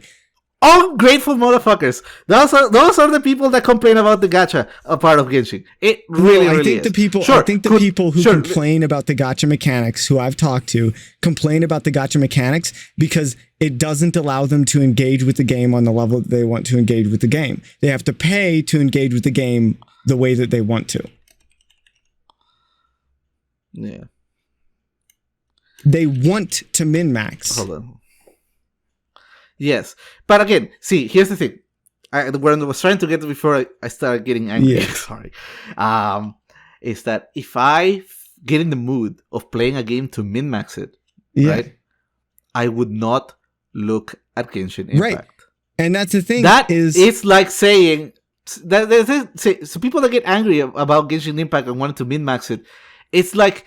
Ungrateful motherfuckers. Those are the people that complain about the gacha part of Genshin. It really, I really think is. I think the people who complain about the gacha mechanics, who I've talked to, complain about the gacha mechanics because it doesn't allow them to engage with the game on the level that they want to engage with the game. They have to pay to engage with the game the way that they want to. Yeah. They want to min-max. Hold on. Yes. But again, see, here's the thing. What I was trying to get to before I started getting angry, sorry, is that if I get in the mood of playing a game to min-max it, right, I would not look at Genshin Impact. Right. And that's the thing. It's like saying, so people that get angry about Genshin Impact and wanting to min-max it, it's like,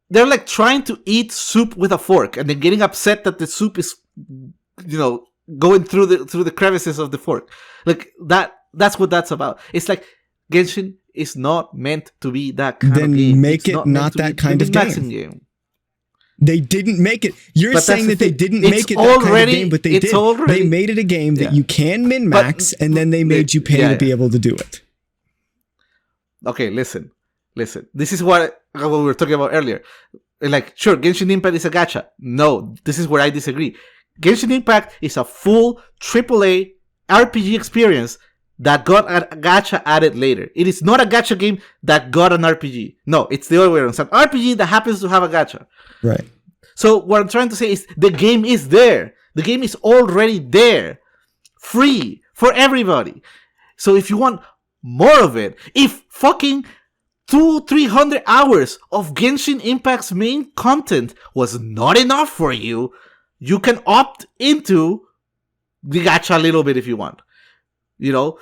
they're like trying to eat soup with a fork and then getting upset that the soup is, going through the crevices of the fork. Like that's what that's about. It's like Genshin is not meant to be that kind then of game. Make it not that kind of game. They didn't make it. You're saying that they didn't make it that kind of game, but they did. They made it a game that you can min-max, and then they made you pay to be able to do it. Okay, listen. This is what we were talking about earlier. Like, sure, Genshin Impact is a gacha. No, this is where I disagree. Genshin Impact is a full AAA RPG experience that got a gacha added later. It is not a gacha game that got an RPG. No, it's the other way around. It's an RPG that happens to have a gacha. Right. So what I'm trying to say is the game is there. The game is already there. Free for everybody. So if you want more of it, if fucking 200-300 hours of Genshin Impact's main content was not enough for you, you can opt into the gacha a little bit if you want. You know,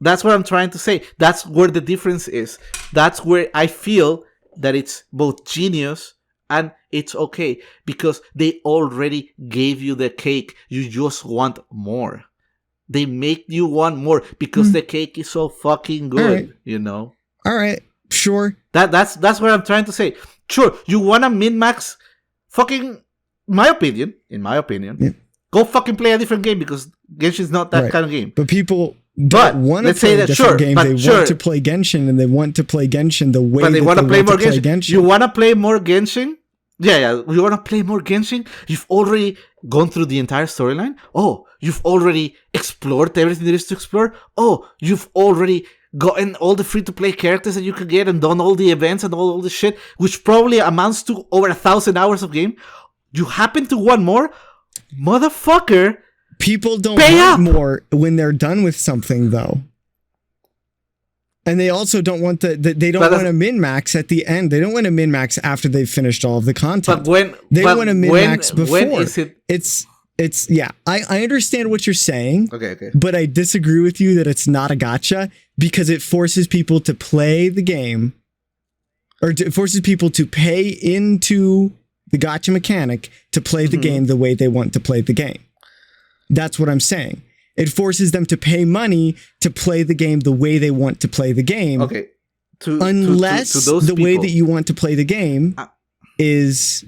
that's what I'm trying to say. That's where the difference is. That's where I feel that it's both genius and it's okay, because they already gave you the cake. You just want more. They make you want more because the cake is so fucking good, you know? All right, sure. That's what I'm trying to say. Sure, you want to min-max fucking, in my opinion, go fucking play a different game because Genshin's not that kind of game. But people don't want to play a different game. They want to play Genshin, and they want to play Genshin the way they want to play more Genshin. You want to play more Genshin? Yeah. You want to play more Genshin? You've already gone through the entire storyline? Oh, you've already explored everything there is to explore? Oh, you've already gotten all the free-to-play characters that you could get and done all the events and all the shit, which probably amounts to over 1,000 hours of game. You happen to want more? Motherfucker! People don't want more when they're done with something, though. And they also don't want they don't want to min-max at the end. They don't want to min-max after they've finished all of the content. They want to min-max before. When is it? It's yeah. I understand what you're saying. Okay. But I disagree with you that it's not a gacha because it forces people to play the game, or it forces people to pay into the gacha mechanic to play the game the way they want to play the game. That's what I'm saying. It forces them to pay money to play the game the way they want to play the game. Okay. Unless the way that you want to play the game is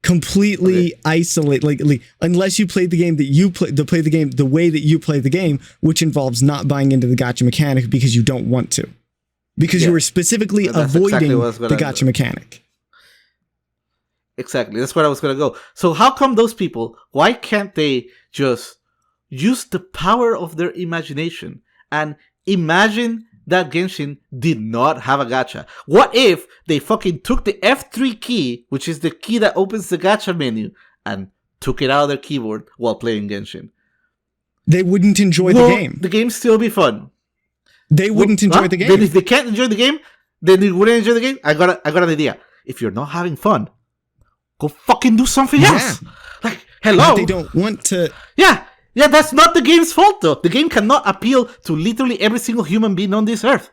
completely isolated. Like, unless you play the game that you play the game the way that you play the game, which involves not buying into the gacha mechanic because you don't want to. Because you were specifically avoiding the gacha mechanic. Exactly. That's where I was going to go. So how come those people, why can't they just use the power of their imagination and imagine that Genshin did not have a gacha? What if they fucking took the F3 key, which is the key that opens the gacha menu, and took it out of their keyboard while playing Genshin? They wouldn't enjoy the game. The game still be fun. They wouldn't enjoy the game. Then if they can't enjoy the game, then they wouldn't enjoy the game. I got an idea. If you're not having fun, go fucking do something else. Like, hello. But they don't want to. Yeah, that's not the game's fault, though. The game cannot appeal to literally every single human being on this earth.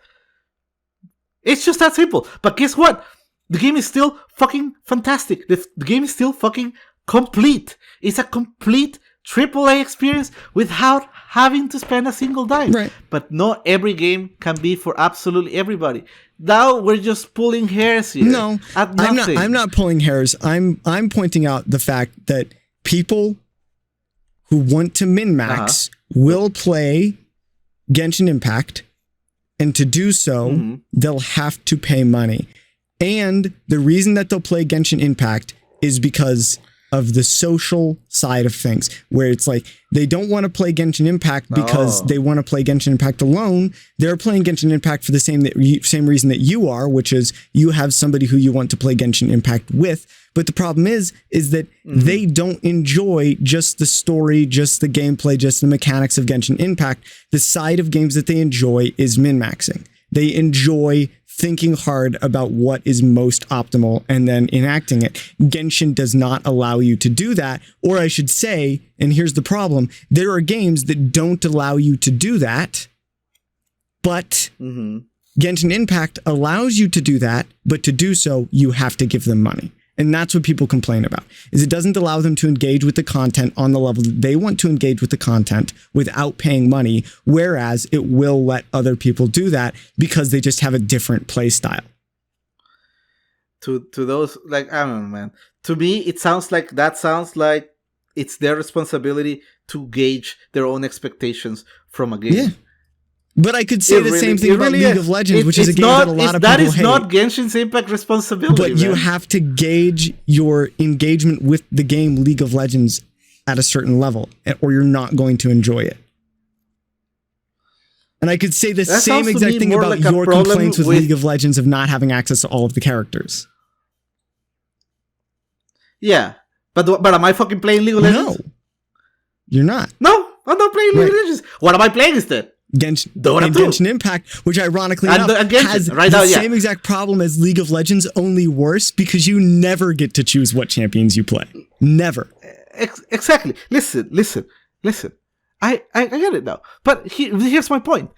It's just that simple. But guess what? The game is still fucking fantastic. The game is still fucking complete. It's a complete AAA experience without having to spend a single dime. Right. But not every game can be for absolutely everybody. Now we're just pulling hairs here. No, I'm not pulling hairs. I'm pointing out the fact that people who want to min-max will play Genshin Impact, and to do so, they'll have to pay money. And the reason that they'll play Genshin Impact is because of the social side of things, where it's like they don't want to play Genshin Impact because they want to play Genshin Impact alone. They're playing Genshin Impact for the same reason that you are, which is you have somebody who you want to play Genshin Impact with. But the problem is that they don't enjoy just the story, just the gameplay, just the mechanics of Genshin Impact. The side of games that they enjoy is min-maxing. They enjoy thinking hard about what is most optimal and then enacting it. Genshin does not allow you to do that. Or I should say, and here's the problem, there are games that don't allow you to do that, but Genshin Impact allows you to do that, but to do so, you have to give them money. And that's what people complain about, is it doesn't allow them to engage with the content on the level that they want to engage with the content without paying money, whereas it will let other people do that because they just have a different play style. To those, like, I don't know, man. To me, it sounds like it's their responsibility to gauge their own expectations from a game. Yeah. But I could say the same thing about League of Legends, which is a game that a lot of people hate. That is not Genshin's Impact responsibility. But you have to gauge your engagement with the game League of Legends at a certain level, or you're not going to enjoy it. And I could say the same exact thing about your complaints with League of Legends of not having access to all of the characters. Yeah, but am I fucking playing League of Legends? No, you're not. No, I'm not playing League of Legends. What am I playing instead? Genshin Impact, which ironically enough has the same exact problem as League of Legends, only worse, because you never get to choose what champions you play. Never. Exactly. Listen. I get it now. But here's my point.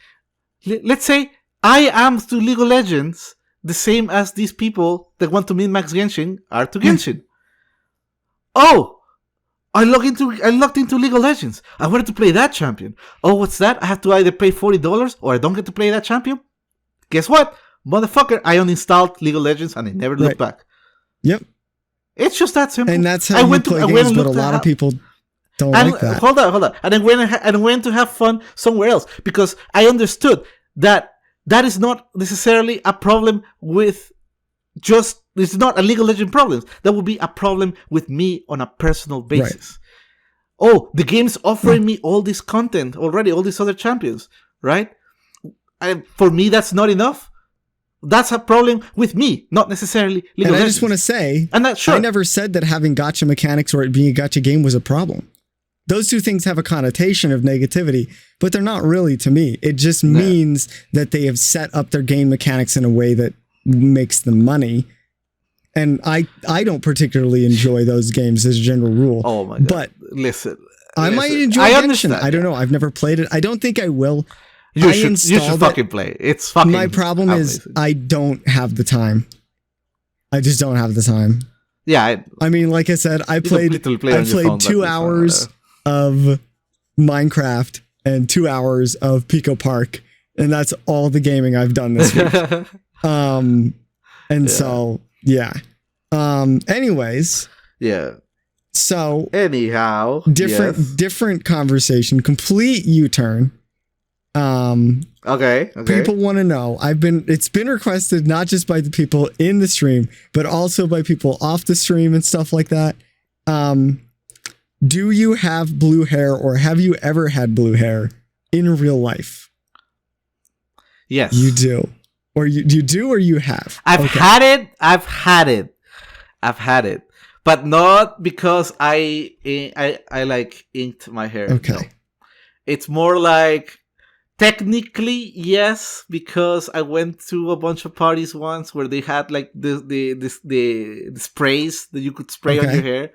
Let's say I am to League of Legends the same as these people that want to min-max Genshin are to Genshin. Oh! I logged into League of Legends. I wanted to play that champion. Oh, what's that? I have to either pay $40 or I don't get to play that champion? Guess what? Motherfucker, I uninstalled League of Legends and I never looked back. Yep. It's just that simple. And that's how you play games, but a lot of people don't like that. Hold on. And I went to have fun somewhere else because I understood that is not necessarily a problem with this is not a League of Legends problem. That would be a problem with me on a personal basis. Right. Oh, the game's offering me all this content already, all these other champions, right? For me, that's not enough. That's a problem with me, not necessarily League of Legends. I just want to say, I never said that having gacha mechanics or it being a gacha game was a problem. Those two things have a connotation of negativity, but they're not really to me. It just means that they have set up their game mechanics in a way that makes them money. And I don't particularly enjoy those games as a general rule. Oh my god. But listen. I might enjoy Genshin. I don't know. I've never played it. I don't think I will. You should fucking play. It's fucking My problem is I don't have the time. I just don't have the time. Yeah. I mean, like I said, I played 2 hours of Minecraft and 2 hours of Pico Park, and that's all the gaming I've done this week. So yeah. Anyways. Yeah. So anyhow, different conversation, complete U-turn. Okay. People want to know. It's been requested not just by the people in the stream, but also by people off the stream and stuff like that. Do you have blue hair, or have you ever had blue hair in real life? Yes. You do. Or you do, or you have? I've had it. But not because I like inked my hair. Okay. No. It's more like, technically, yes, because I went to a bunch of parties once where they had like the sprays that you could spray on your hair.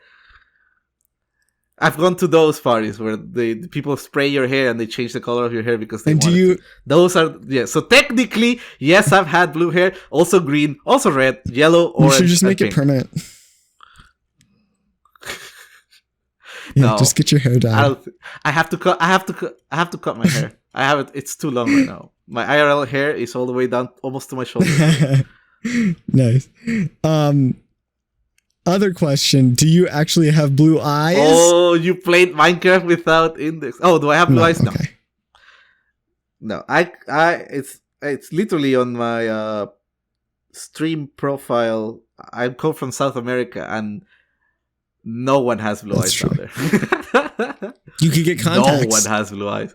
I've gone to those parties where the people spray your hair and they change the color of your hair because they want to. Those are, So technically, yes, I've had blue hair, also green, also red, yellow, orange. You should just make it permanent. No, just get your hair done. I have to cut my hair. I have it. It's too long right now. My IRL hair is all the way down, almost to my shoulder. Nice. Other question: do you actually have blue eyes? Oh, you played Minecraft without index. Oh, do I have blue eyes? No. Okay. No, it's literally on my stream profile. I come from South America, and no one has blue eyes down there. You could get contacts. No one has blue eyes.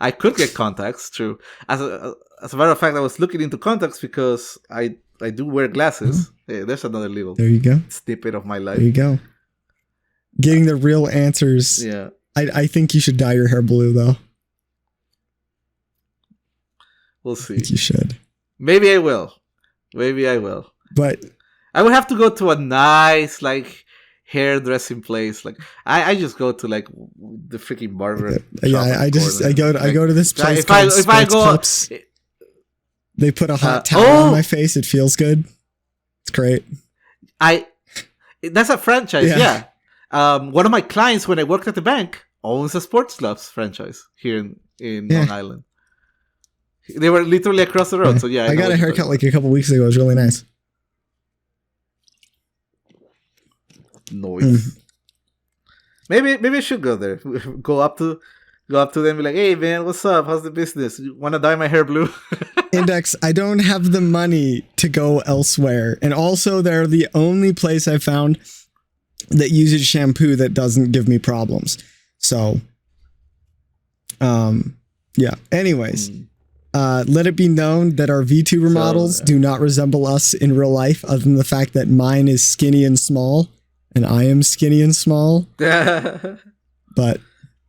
I could get contacts, true. As a matter of fact, I was looking into contacts because I do wear glasses. Hey, there's another little snippet of my life. There you go. Getting the real answers. Yeah. I think you should dye your hair blue, though. We'll see. I think you should. Maybe I will. But I would have to go to a nice, like, hairdressing place. Like, I just go to, like, the freaking barber. Okay. Yeah, I go to this place called Sports Clips. They put a hot towel on my face. It feels good. It's great. That's a franchise, yeah. One of my clients when I worked at the bank owns a sports gloves franchise here in Long Island. They were literally across the road, so yeah. I got a haircut like a couple weeks ago. It was really nice. Noise. Maybe I should go there. Go up to them and be like, hey man, what's up? How's the business? You wanna dye my hair blue? Index, I don't have the money to go elsewhere. And also they're the only place I've found that uses shampoo that doesn't give me problems. So yeah. Anyways. Let it be known that our VTuber models do not resemble us in real life, other than the fact that mine is skinny and small, and I am skinny and small. But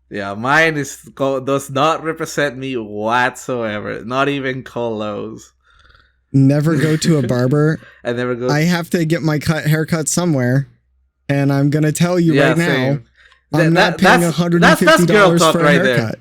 yeah, mine does not represent me whatsoever. Not even close. Never go to a barber. I never go. I have to get my haircut somewhere, and I'm gonna tell you right now, I'm not paying $150 for a haircut.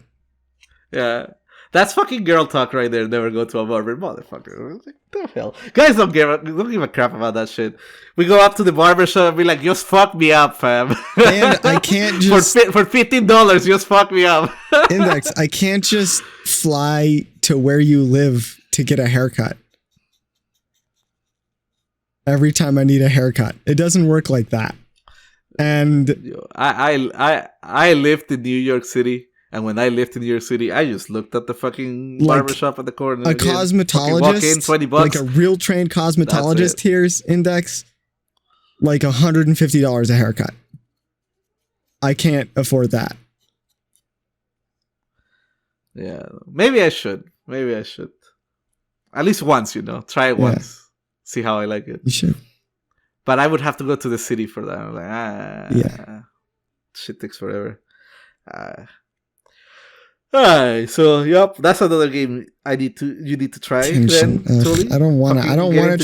Yeah. That's fucking girl talk right there. Never go to a barber, motherfucker. What the hell? Guys don't give a crap about that shit. We go up to the barber shop and be like, just fuck me up, fam. And I can't just... for $15, just fuck me up. Index, I can't just fly to where you live to get a haircut. Every time I need a haircut. It doesn't work like that. And... I lived in New York City. And when I lived in New York City, I just looked at the fucking barbershop at the corner. A cosmetologist, walk in, $20. Like a real trained cosmetologist here's Index, like $150 a haircut. I can't afford that. Yeah, maybe I should. At least once, try it once. See how I like it. You should. But I would have to go to the city for that. I'm like, shit takes forever. Alright, so yep, that's another game you need to try. Genshin. Then, totally. I don't want to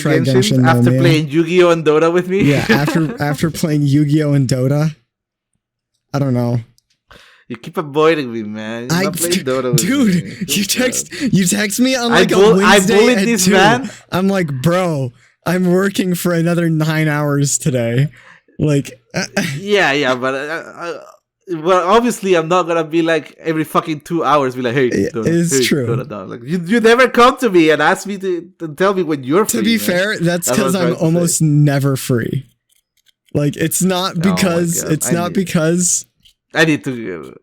try Genshin after playing Yu-Gi-Oh and Dota with me. Yeah, after playing Yu-Gi-Oh and Dota. I don't know. You keep avoiding me, man. You're not playing Dota with dude, me. you text me on like a Wednesday at 2. Man. I'm like, bro, I'm working for another 9 hours today. Like, yeah, but. Well, obviously, I'm not gonna be like every fucking 2 hours. Be like, hey, it's true. Like, you never come to me and ask me to tell me when you're free. To be fair, that's because I'm almost never free. Like, it's not because because I need to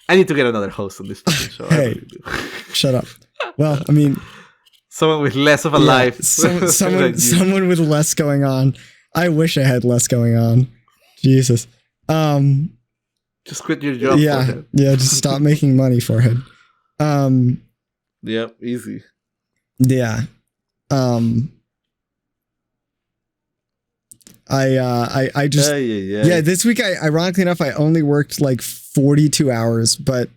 get another host on this fucking show. Hey, shut up. Well, I mean, someone with less of a life. Someone with less going on. I wish I had less going on. Jesus. Just quit your job. Yeah, just stop making money, forehead. Yep, easy. Yeah. I just this week ironically enough I only worked like 42 hours, but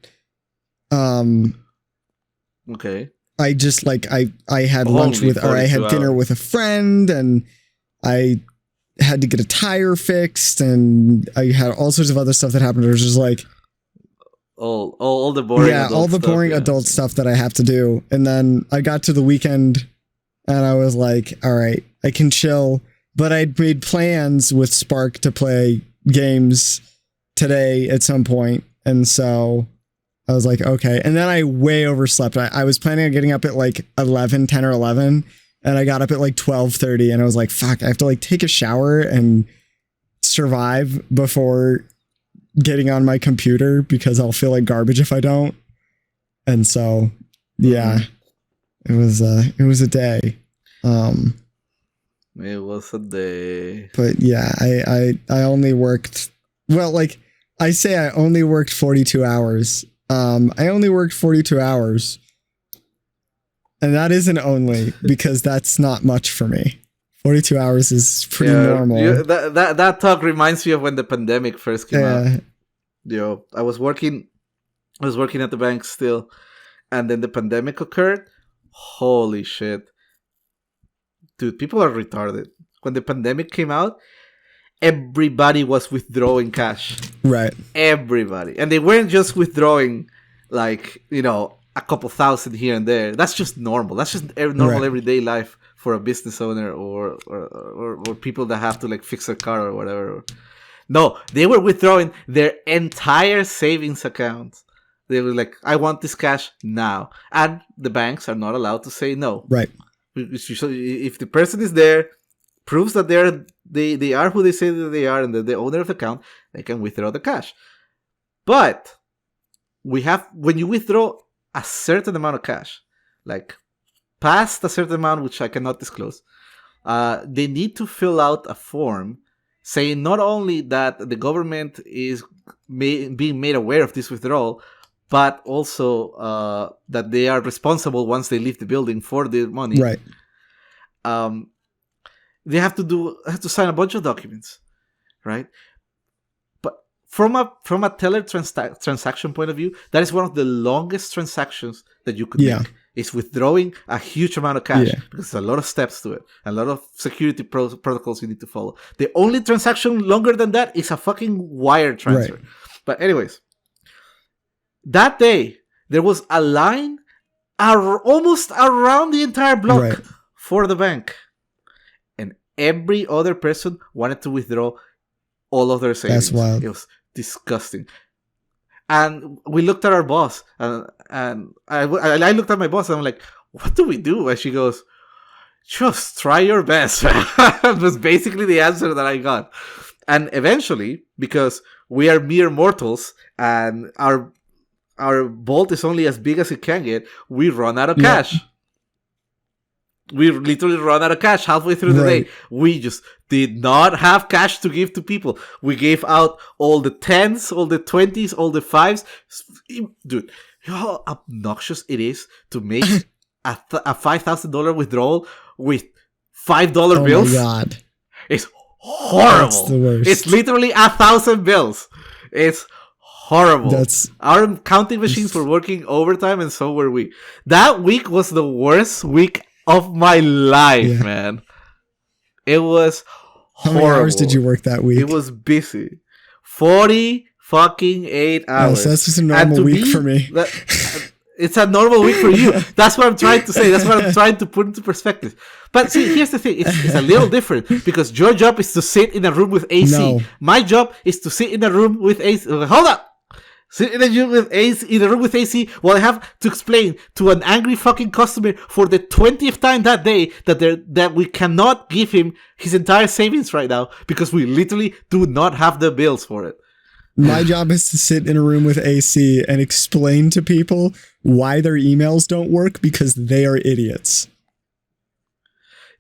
okay. I just I had lunch with or I had dinner with a friend, and I had to get a tire fixed, and I had all sorts of other stuff that happened. It was just like all the boring adult stuff that I have to do. And then I got to the weekend and I was like, all right, I can chill. But I'd made plans with Spark to play games today at some point. And so I was like, okay. And then I way overslept. I was planning on getting up at like 10 or 11. And I got up at like 12:30, and I was like, fuck, I have to like take a shower and survive before getting on my computer because I'll feel like garbage if I don't. And so, yeah, it was a day. It was a day. But yeah, I only worked, well, like I say I only worked 42 hours. I only worked 42 hours. And that isn't only because that's not much for me. 42 hours is pretty normal. That talk reminds me of when the pandemic first came out. I was working at the bank still, and then the pandemic occurred. Holy shit. Dude, people are retarded. When the pandemic came out, everybody was withdrawing cash. Right. Everybody. And they weren't just withdrawing like, a couple thousand here and there. That's just normal. That's just normal everyday life for a business owner or people that have to like fix their car or whatever. No, they were withdrawing their entire savings account. They were like, I want this cash now. And the banks are not allowed to say no. Right. If the person is there, proves that they are who they say that they are and they're the owner of the account, they can withdraw the cash. But when you withdraw a certain amount of cash, like past a certain amount, which I cannot disclose, they need to fill out a form saying not only that the government is being made aware of this withdrawal, but also that they are responsible once they leave the building for the money. Right. They have to sign a bunch of documents, right? But from a teller transaction point of view, that is one of the longest transactions that you could make. It's withdrawing a huge amount of cash because there's a lot of steps to it, a lot of security protocols you need to follow. The only transaction longer than that is a fucking wire transfer. Right. But anyways, that day there was a line almost around the entire block for the bank, and every other person wanted to withdraw all of their savings. That's wild. It was disgusting. And we looked at our boss, and I looked at my boss, and I'm like, what do we do? And she goes, just try your best. That was basically the answer that I got. And eventually, because we are mere mortals, and our vault is only as big as it can get, we run out of cash. We literally run out of cash halfway through the day. We just did not have cash to give to people. We gave out all the 10s, all the 20s, all the 5s. Dude, you know how obnoxious it is to make a $5,000 withdrawal with $5 bills? Oh my God. It's horrible. That's the worst. It's literally 1,000 bills. It's horrible. Our counting machines were working overtime, and so were we. That week was the worst week of my life, man. It was horrible. How many hours did you work that week? It was busy. 40 fucking 8 hours. So that's just a normal week for me. It's a normal week for you. That's what I'm trying to say. That's what I'm trying to put into perspective. But see, here's the thing. It's a little different because your job is to sit in a room with AC. No. My job is to sit in a room with AC. Hold up. Sit in a room with AC while I have to explain to an angry fucking customer for the 20th time that day that we cannot give him his entire savings right now because we literally do not have the bills for it. My job is to sit in a room with AC and explain to people why their emails don't work because they are idiots.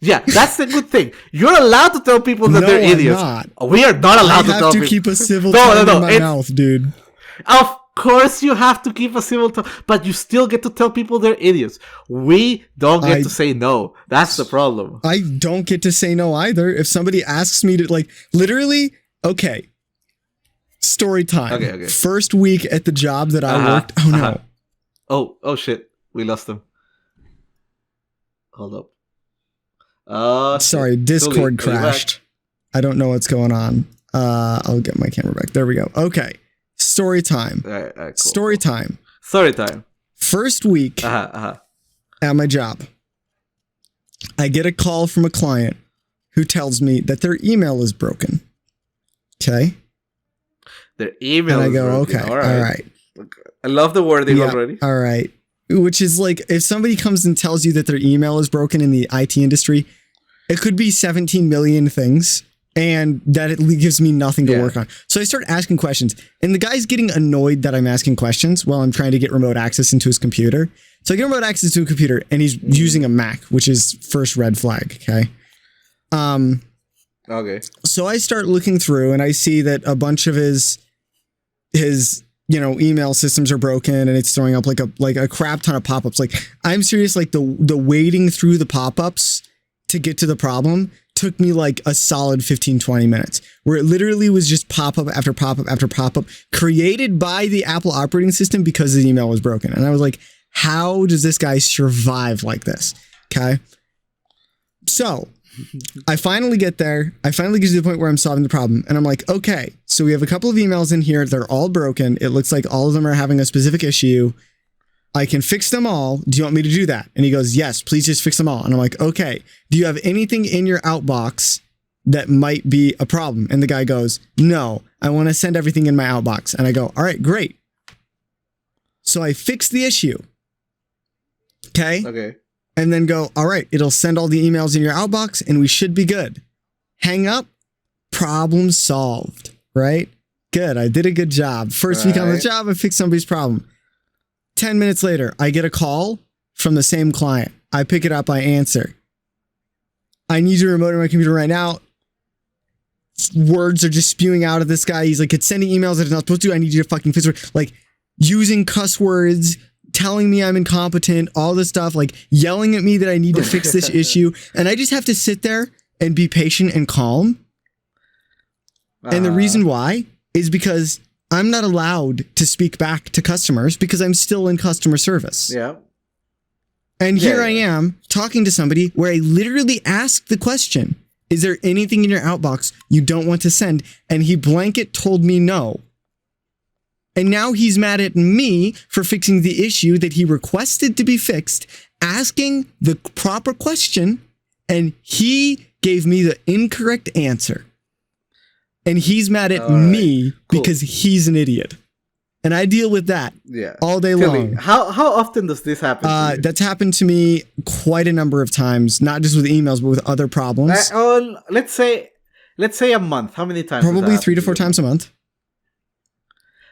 Yeah, that's the good thing. You're allowed to tell people that they're idiots. Not. We are not allowed to tell people. I have to keep a civil tongue in my mouth, dude. Of course you have to keep a civil tongue, but you still get to tell people they're idiots. We don't get to say no. That's the problem. I don't get to say no either. If somebody asks me to, like, literally, okay, story time. Okay. First week at the job that I worked. Oh, no. Oh, shit. We lost him. Hold up. Sorry, Discord crashed. I don't know what's going on. I'll get my camera back. There we go. Okay. Story time. All right, cool. Story time. First week at my job, I get a call from a client who tells me that their email is broken. Okay. Their email is broken. And I go, okay, all right. I love the wording already. All right. Which is like, if somebody comes and tells you that their email is broken in the IT industry, it could be 17 million things. And that it gives me nothing to work on. So I start asking questions. And the guy's getting annoyed that I'm asking questions while I'm trying to get remote access into his computer. So I get remote access to a computer and he's using a Mac, which is first red flag. Okay. Okay. So I start looking through and I see that a bunch of his email systems are broken and it's throwing up like a crap ton of pop-ups. Like, I'm serious. Like the wading through the pop-ups to get to the problem took me like a solid 15-20 minutes, where it literally was just pop-up after pop-up after pop-up created by the Apple operating system because the email was broken. And I was like, how does this guy survive like this? Okay. So I finally get there. I finally get to the point where I'm solving the problem. And I'm like, okay, so we have a couple of emails in here. They're all broken. It looks like all of them are having a specific issue. I can fix them all. Do you want me to do that? And he goes, yes, please just fix them all. And I'm like, okay. Do you have anything in your outbox that might be a problem? And the guy goes, no, I want to send everything in my outbox. And I go, all right, great. So I fix the issue. Okay. And then go, all right, it'll send all the emails in your outbox and we should be good. Hang up, problem solved, right? Good. I did a good job. First week on the job, I fixed somebody's problem. 10 minutes later, I get a call from the same client. I pick it up, I answer. I need to remote in my computer right now. Words are just spewing out of this guy. He's like, it's sending emails that it's not supposed to. I need you to fucking fix it. Like, using cuss words, telling me I'm incompetent, all this stuff, like yelling at me that I need to fix this issue. And I just have to sit there and be patient and calm. And the reason why is because I'm not allowed to speak back to customers because I'm still in customer service. Yeah. And here I am talking to somebody where I literally asked the question, is there anything in your outbox you don't want to send? And he blanket told me no. And now he's mad at me for fixing the issue that he requested to be fixed, asking the proper question, and he gave me the incorrect answer. And he's mad at me because he's an idiot. And I deal with that all day long. How often does this happen to you? That's happened to me quite a number of times, not just with emails, but with other problems. Let's say a month. How many times? Probably 3 to 4 times a month.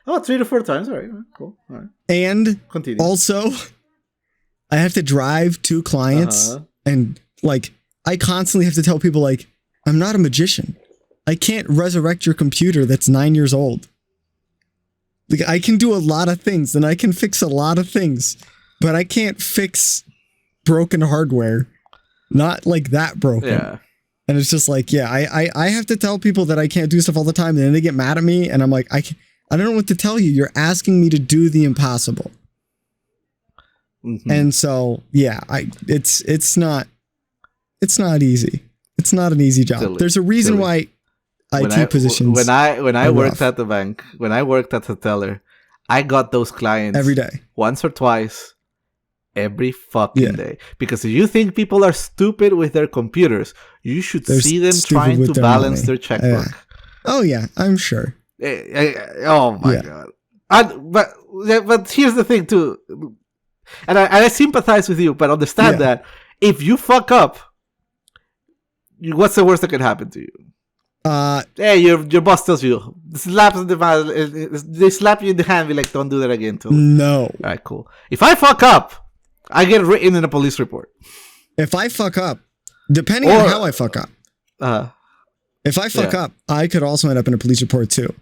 Oh, 3 to 4 times. All right, cool. All right. And continue. Also, I have to drive to clients and like I constantly have to tell people like, I'm not a magician. I can't resurrect your computer that's 9 years old. Like, I can do a lot of things and I can fix a lot of things, but I can't fix broken hardware. Not like that broken. Yeah. And it's just like, I have to tell people that I can't do stuff all the time, and then they get mad at me, and I'm like, I don't know what to tell you. You're asking me to do the impossible. Mm-hmm. And so, it's not easy. It's not an easy job. There's a reason why IT positions. When I worked at the bank, when I worked at the teller, I got those clients every day, once or twice, every fucking day. Because if you think people are stupid with their computers, you should see them trying to balance their checkbook. Oh yeah, I'm sure. Oh my god! But here's the thing too, and I sympathize with you, but understand that if you fuck up, what's the worst that can happen to you? Hey, your boss tells you, they slap you in the hand, be like, don't do that again too. No. All right, cool. If I fuck up, I get written in a police report. If I fuck up, depending on how I fuck up, if I fuck up, I could also end up in a police report too,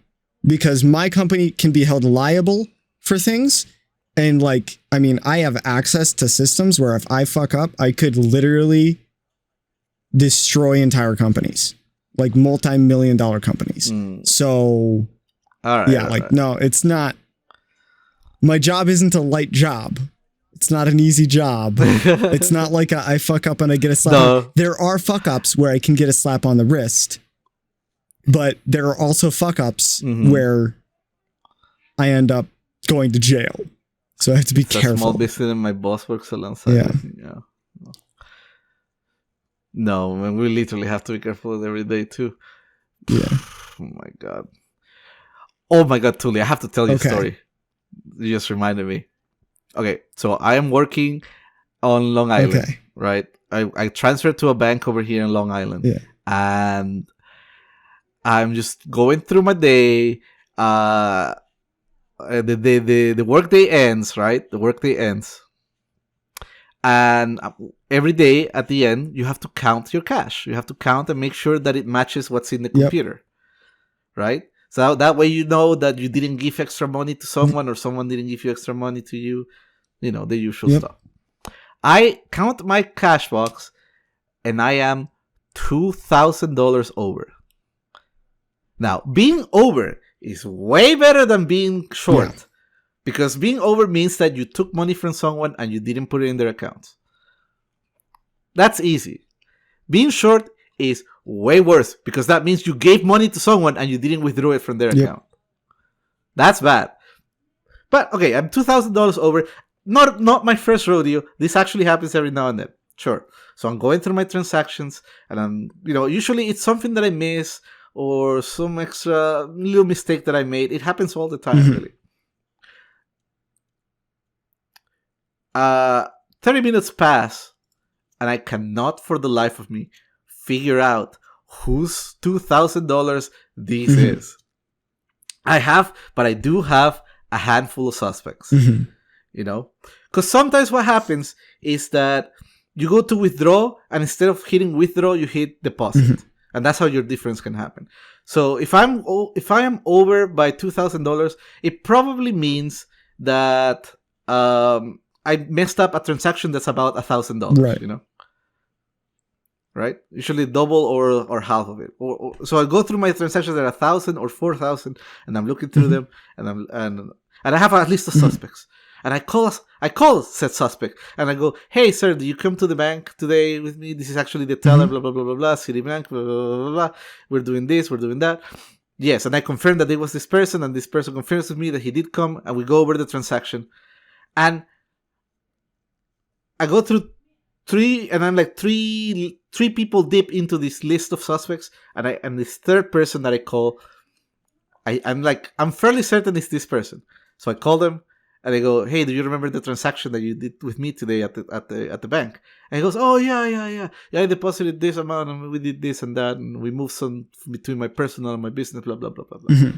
because my company can be held liable for things. And like, I mean, I have access to systems where if I fuck up, I could literally destroy entire companies. Like multi-million-dollar companies. So, no, it's not. My job isn't a light job. It's not an easy job. It's not like I fuck up and I get a slap. No. There are fuck ups where I can get a slap on the wrist, but there are also fuck ups where I end up going to jail. So I have to be careful. A small business and my boss works alongside. Yeah. No, man, we literally have to be careful every day too. Yeah. Oh my god, Tuli, I have to tell you a story. You just reminded me. Okay, so I am working on Long Island, right? I transferred to a bank over here in Long Island. Yeah. And I'm just going through my day. The workday ends, right? The workday ends. And every day at the end, you have to count your cash. You have to count and make sure that it matches what's in the computer, right? So that way you know that you didn't give extra money to someone or someone didn't give you extra money to you. You know, the usual stuff. I count my cash box and I am $2,000 over. Now, being over is way better than being short. Yeah. Because being over means that you took money from someone and you didn't put it in their account. That's easy. Being short is way worse because that means you gave money to someone and you didn't withdraw it from their account. That's bad. But okay, I'm $2,000 over. not my first rodeo. This actually happens every now and then. Sure. So I'm going through my transactions, and I'm, usually it's something that I miss or some extra little mistake that I made. It happens all the time, really. 30 minutes pass, and I cannot for the life of me figure out whose $2,000 this is. But I do have a handful of suspects, because sometimes what happens is that you go to withdraw, and instead of hitting withdraw, you hit deposit, and that's how your difference can happen. So if I am over by $2,000, it probably means that I messed up a transaction that's about $1,000, right. Right? Usually double or half of it. So I go through my transactions at 1,000 or 4,000, and I'm looking through them, and I have at least the suspects. And I call said suspect, and I go, "Hey, sir, do you come to the bank today with me? This is actually the teller, blah, blah, blah, blah, blah, Citibank, blah, blah, blah, blah. We're doing this, we're doing that." Yes, and I confirm that it was this person, and this person confirms with me that he did come, and we go over the transaction. And I go through three, and I'm like, three people dip into this list of suspects, and this third person that I call, I'm fairly certain it's this person. So I call them, and I go, "Hey, do you remember the transaction that you did with me today at the bank?" And he goes, "Oh, yeah. I deposited this amount, and we did this and that, and we moved some between my personal and my business, blah, blah, blah, blah, blah."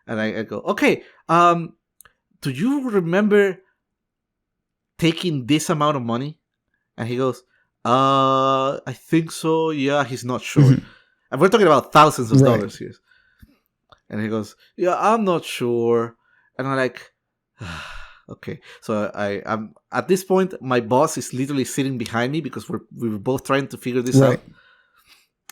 And I go, "Okay, do you remember taking this amount of money?" And he goes, "I think so, yeah." He's not sure. And we're talking about thousands of dollars here. And he goes, "Yeah, I'm not sure." And I'm like, okay. So I'm at this point, my boss is literally sitting behind me because we were both trying to figure this out.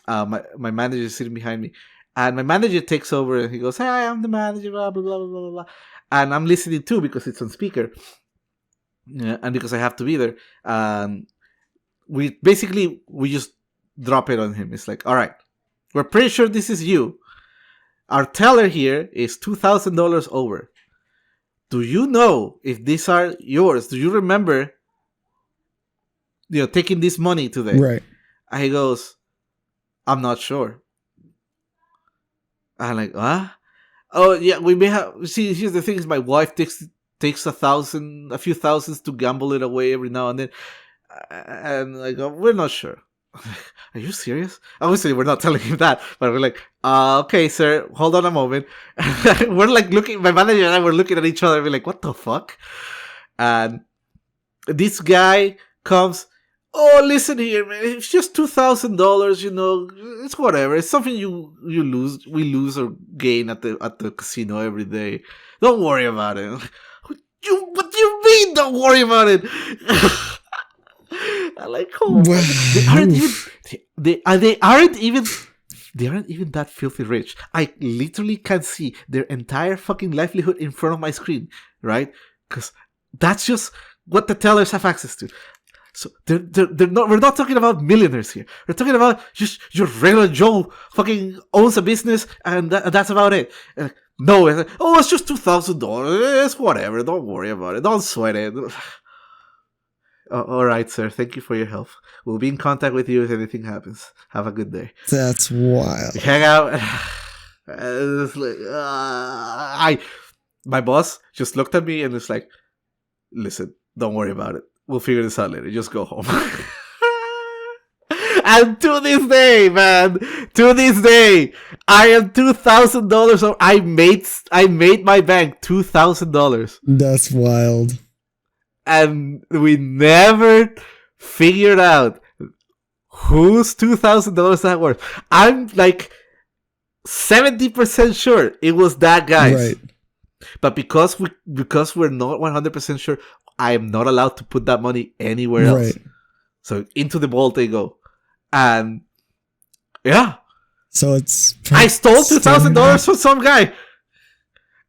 My manager is sitting behind me, and my manager takes over, and he goes, "Hey, I'm the manager, blah blah blah blah blah blah," and I'm listening too because it's on speaker, and because I have to be there. We just drop it on him. It's like, "All right, we're pretty sure this is you. Our teller here is $2,000 over. Do you know if these are yours? Do you remember, taking this money today?" Right. And he goes, "I'm not sure." I'm like, "Huh? Oh yeah, we may have." See, here's the thing: is my wife takes a few thousands to gamble it away every now and then, and I go, "We're not sure." Are you serious? Obviously, we're not telling him that, but we're like, "Okay, sir, hold on a moment." We're like looking, my manager and I were looking at each other, and we're like, "What the fuck?" And this guy comes, "Oh, listen here, man. It's just $2,000. It's whatever. It's something we lose or gain at the casino every day. Don't worry about it." What do you mean? Don't worry about it. I like, oh, they aren't even that filthy rich. I literally can see their entire fucking livelihood in front of my screen, right? Because that's just what the tellers have access to. So they're not. We're not talking about millionaires here. We're talking about just your regular Joe fucking owns a business, and that's about it. No, it's like, "Oh, it's just $2,000. It's whatever. Don't worry about it. Don't sweat it." All right, sir. Thank you for your help. We'll be in contact with you if anything happens. Have a good day. That's wild. We hang out. It's like, my boss just looked at me and it's like, "Listen, don't worry about it. We'll figure this out later. Just go home." And to this day, man, I am $2,000. I made my bank $2,000. That's wild. And we never figured out whose $2,000 that was. I'm like 70% sure it was that guy's. Right. But because we're not 100% sure, I am not allowed to put that money anywhere else. Right. So into the vault they go. And yeah. So it's I stole $2,000 from some guy.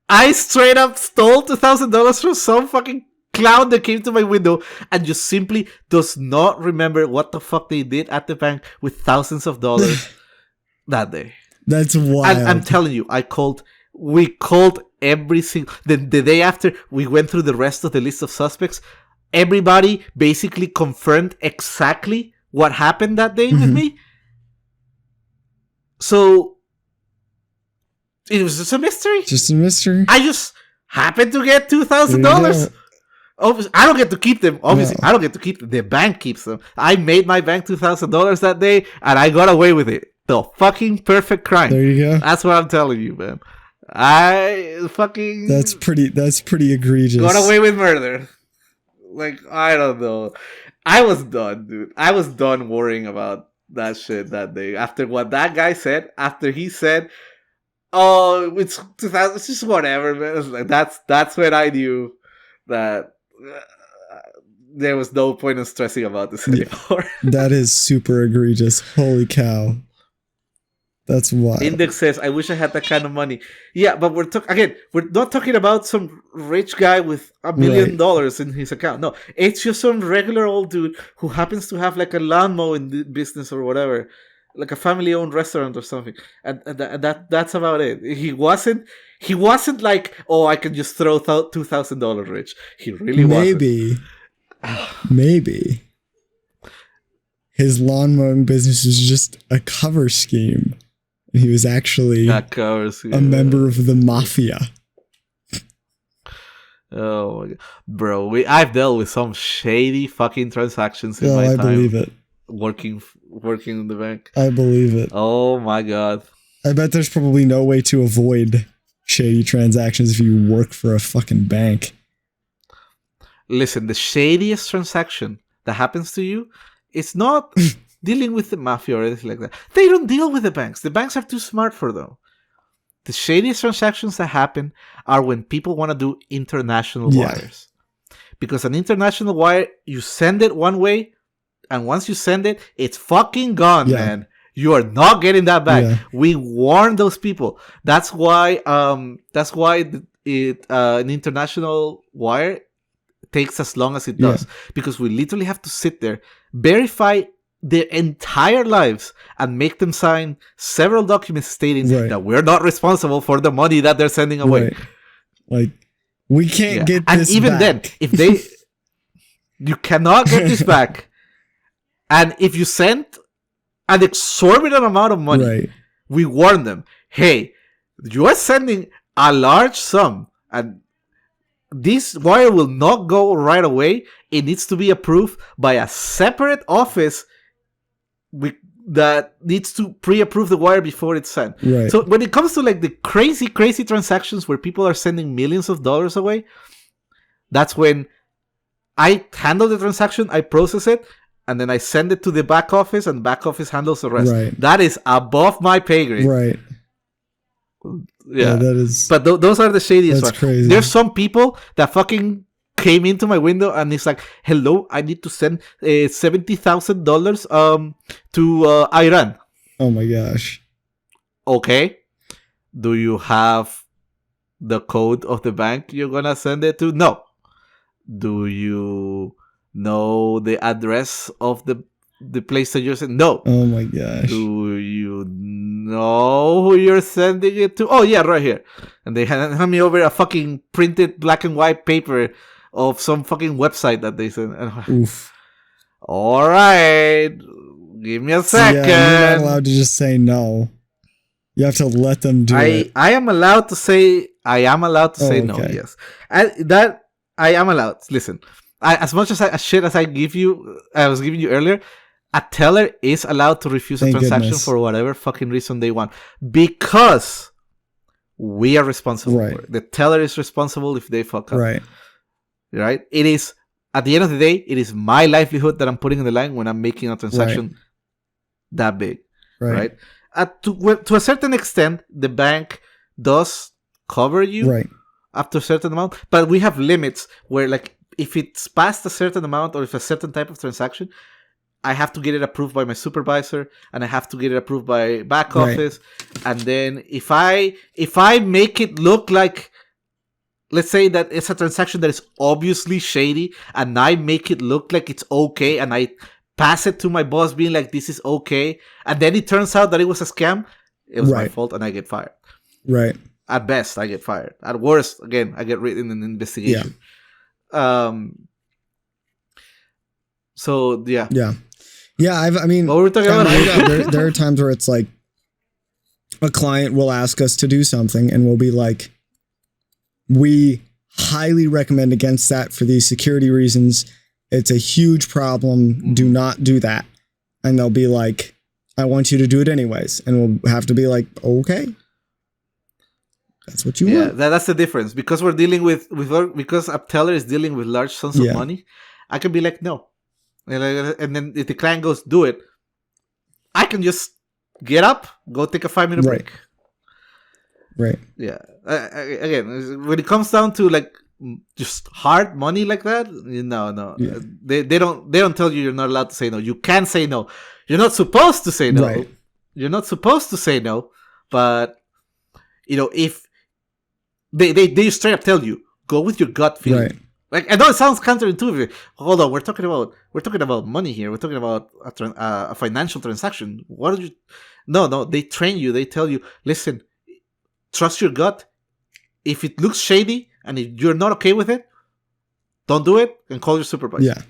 I straight up stole $2,000 from some fucking clown that came to my window and just simply does not remember what the fuck they did at the bank with thousands of dollars that day. That's wild. And I'm telling you, we called every single the day after we went through the rest of the list of suspects. Everybody basically confirmed exactly what happened that day with me. So it was just a mystery. Just a mystery. I just happened to get $2,000. Obviously, I don't get to keep them. Obviously, I don't get to keep them. The bank keeps them. I made my bank $2,000 that day, and I got away with it. The fucking perfect crime. There you go. That's what I'm telling you, man. I fucking... That's pretty egregious. Got away with murder. Like, I don't know. I was done, dude. I was done worrying about that shit that day. After what that guy said, after he said, oh, it's 2000, it's just whatever, man. It's like, that's when I knew that there was no point in stressing about this anymore. That is super egregious. Holy cow. That's wild. Index says, I wish I had that kind of money. Yeah, but we're not talking about some rich guy with $1 million in his account. No, it's just some regular old dude who happens to have like a lawn mowing business or whatever, like a family-owned restaurant or something, and that's about it. He wasn't like, oh, I can just throw $2,000 rich. He really wasn't. Maybe his lawn mowing business was just a cover scheme. He was actually a member of the mafia. Oh my god, bro! I've dealt with some shady fucking transactions in my time. I believe it. Working in the bank. I believe it. Oh my god! I bet there's probably no way to avoid shady transactions if you work for a fucking bank. Listen, the shadiest transaction that happens to you, it's not dealing with the mafia or anything like that. They don't deal with the banks. The banks are too smart for them. The shadiest transactions that happen are when people want to do international wires. Because an international wire, you send it one way, and once you send it, it's fucking gone, man. You are not getting that back. Yeah. We warn those people. That's why an international wire takes as long as it does. Because we literally have to sit there, verify their entire lives, and make them sign several documents stating that we're not responsible for the money that they're sending away. Like, we can't get this back. And even then, if you cannot get this back. And if you send an exorbitant amount of money, we warn them, hey, you are sending a large sum, and this wire will not go right away. It needs to be approved by a separate office that needs to pre-approve the wire before it's sent. So when it comes to like the crazy transactions where people are sending millions of dollars away, that's when I handle the transaction, I process it, and then I send it to the back office, and the back office handles the rest. That is above my pay grade. Yeah, that is. But those are the shadiest ones. Crazy. There's some people that fucking came into my window and it's like, hello, I need to send $70,000 to Iran. Oh my gosh. Okay. Do you have the code of the bank you're gonna send it to? No. Do you know the address of the place that you're sending? No. Oh my gosh. Do you know who you're sending it to? Oh yeah, right here. And they hand me over a fucking printed black and white paper of some fucking website that they sent. Oof. All right, give me a second. Yeah, you're not allowed to just say no. You have to let them do it. I am allowed to say no. Yes, I am allowed. Listen, as much as shit as I was giving you earlier, a teller is allowed to refuse a transaction for whatever fucking reason they want, because we are responsible for it. The teller is responsible if they fuck up. Right? It is, at the end of the day, it is my livelihood that I'm putting in the line when I'm making a transaction that big. Right? To a certain extent, the bank does cover you after a certain amount, but we have limits where, like, if it's past a certain amount or if a certain type of transaction, I have to get it approved by my supervisor, and I have to get it approved by back office. And then if I make it look like, let's say that it's a transaction that is obviously shady, and I make it look like it's okay, and I pass it to my boss being like, this is okay, and then it turns out that it was a scam, it was my fault, and I get fired. At best, I get fired. At worst, again, I get written in an investigation. So yeah. I mean, what were we talking about? There are times where it's like a client will ask us to do something, and we'll be like, "We highly recommend against that for these security reasons. It's a huge problem. Do not do that." And they'll be like, "I want you to do it anyways," and we'll have to be like, "Okay." That's what you want. Yeah, that's the difference. Because we're dealing because a teller is dealing with large sums of money, I can be like, no. And then if the client goes, do it, I can just get up, go take a 5-minute break. Right. Yeah. Again, when it comes down to like just hard money like that, no. Yeah. They don't tell you you're not allowed to say no. You can say no. You're not supposed to say no. Right. You're not supposed to say no. But if they straight up tell you, go with your gut feeling. Right. Like, I know it sounds counterintuitive. Hold on, we're talking about money here. We're talking about a financial transaction. What did you? No. They train you. They tell you, listen, trust your gut. If it looks shady and if you're not okay with it, don't do it and call your supervisor. Yeah.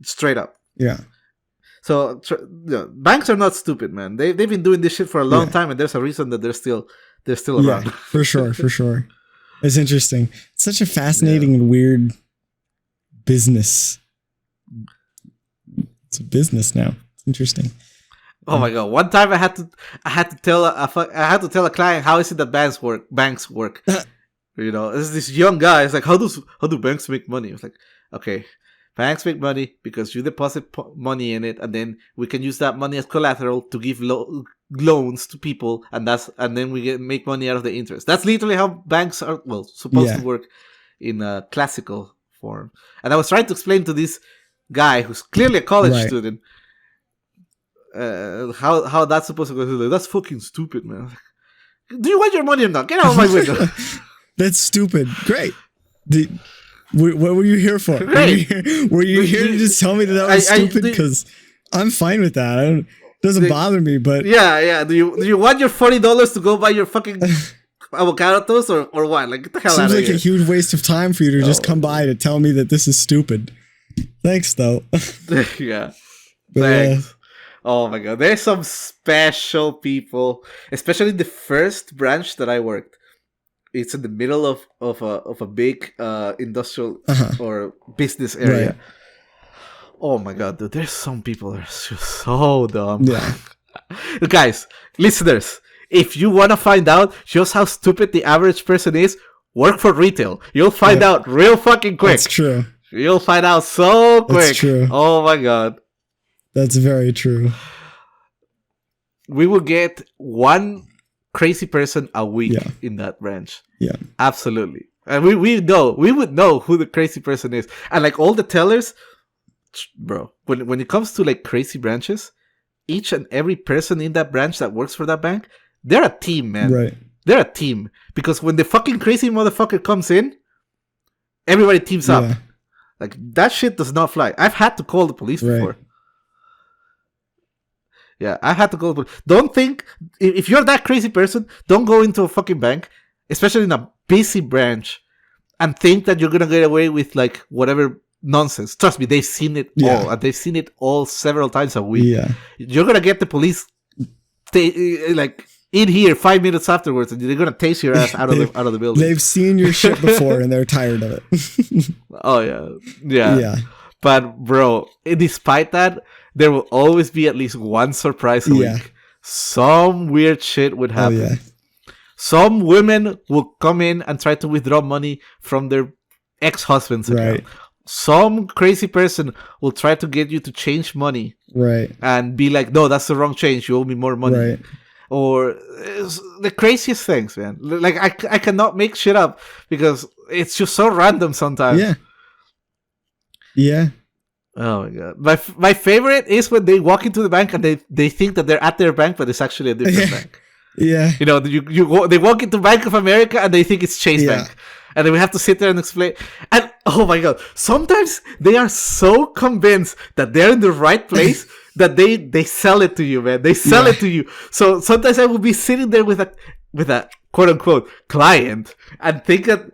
Straight up. Yeah. So banks are not stupid, man. They've been doing this shit for a long time, and there's a reason that they're still around. Yeah, for sure. It's interesting. It's such a fascinating and weird business. It's a business now. It's interesting. Oh my god! One time I had to tell a client, how is it that banks work? This is this young guy. It's like, how do banks make money? It's like, okay, banks make money because you deposit money in it, and then we can use that money as collateral to give loans to people, and then we make money out of the interest. That's literally how banks are supposed to work in a classical form. And I was trying to explain to this guy who's clearly a college student how that's supposed to go. Like, that's fucking stupid, man. Like, do you want your money or not? Get out of my window. That's stupid. Great. What were you here for? Were you here to just tell me that was stupid? Because I'm fine with that. It doesn't bother me, but yeah. Do you want your $40 to go buy your fucking avocado toast or what? Like, get the hell out of here. Seems like a huge waste of time for you to just come by to tell me that this is stupid. Thanks, though. Yeah. Thanks. Oh my god, there's some special people, especially the first branch that I worked. It's in the middle of a big industrial or business area. Yeah. Oh my god, dude, there's some people that are just so dumb. Yeah. Guys, listeners, if you want to find out just how stupid the average person is, work for retail. You'll find out real fucking quick. That's true. You'll find out so quick. That's true. Oh my god. That's very true. We will get one crazy person a week in that branch. Yeah. Absolutely. And we would know who the crazy person is. And like all the tellers, bro, when it comes to like crazy branches, each and every person in that branch that works for that bank, they're a team, man. Right. They're a team. Because when the fucking crazy motherfucker comes in, everybody teams up. Like, that shit does not fly. I've had to call the police before. Yeah, I had to go. Don't think, if you're that crazy person, don't go into a fucking bank, especially in a busy branch, and think that you're going to get away with like whatever nonsense. Trust me, they've seen it all, and they've seen it all several times a week. Yeah. You're going to get the police like in here 5 minutes afterwards, and they're going to tase your ass out of the building. They've seen your shit before, and they're tired of it. Oh, yeah. But bro, despite that, there will always be at least one surprise a week. Some weird shit would happen. Oh, yeah. Some women will come in and try to withdraw money from their ex-husband's account. Some crazy person will try to get you to change money. Right. And be like, no, that's the wrong change. You owe me more money. Right. Or the craziest things, man. Like, I cannot make shit up because it's just so random sometimes. Yeah. Yeah. Oh my god. My favorite is when they walk into the bank and they think that they're at their bank, but it's actually a different bank. Yeah. You know, they walk into Bank of America and they think it's Chase Bank. And then we have to sit there and explain. And oh my god, sometimes they are so convinced that they're in the right place that they sell it to you, man. They sell it to you. So sometimes I will be sitting there with a quote unquote client and think that,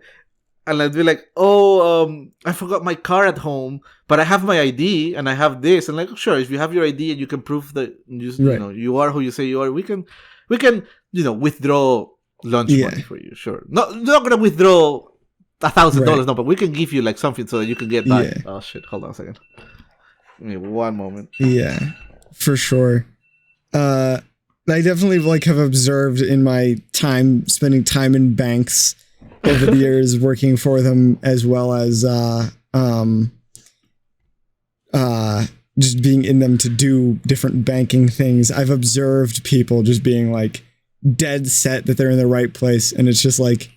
and I'd be like, oh, I forgot my car at home, but I have my ID and I have this. And like, sure, if you have your ID and you can prove that you are who you say you are, we can withdraw lunch money for you. Sure, not gonna withdraw $1,000, no, but we can give you like something so that you can get by. Yeah. Oh shit! Hold on a second. Give me one moment. Yeah, for sure. I definitely have observed in my spending time in banks over the years working for them, as well as just being in them to do different banking things. I've observed people just being like dead set that they're in the right place, and it's just like,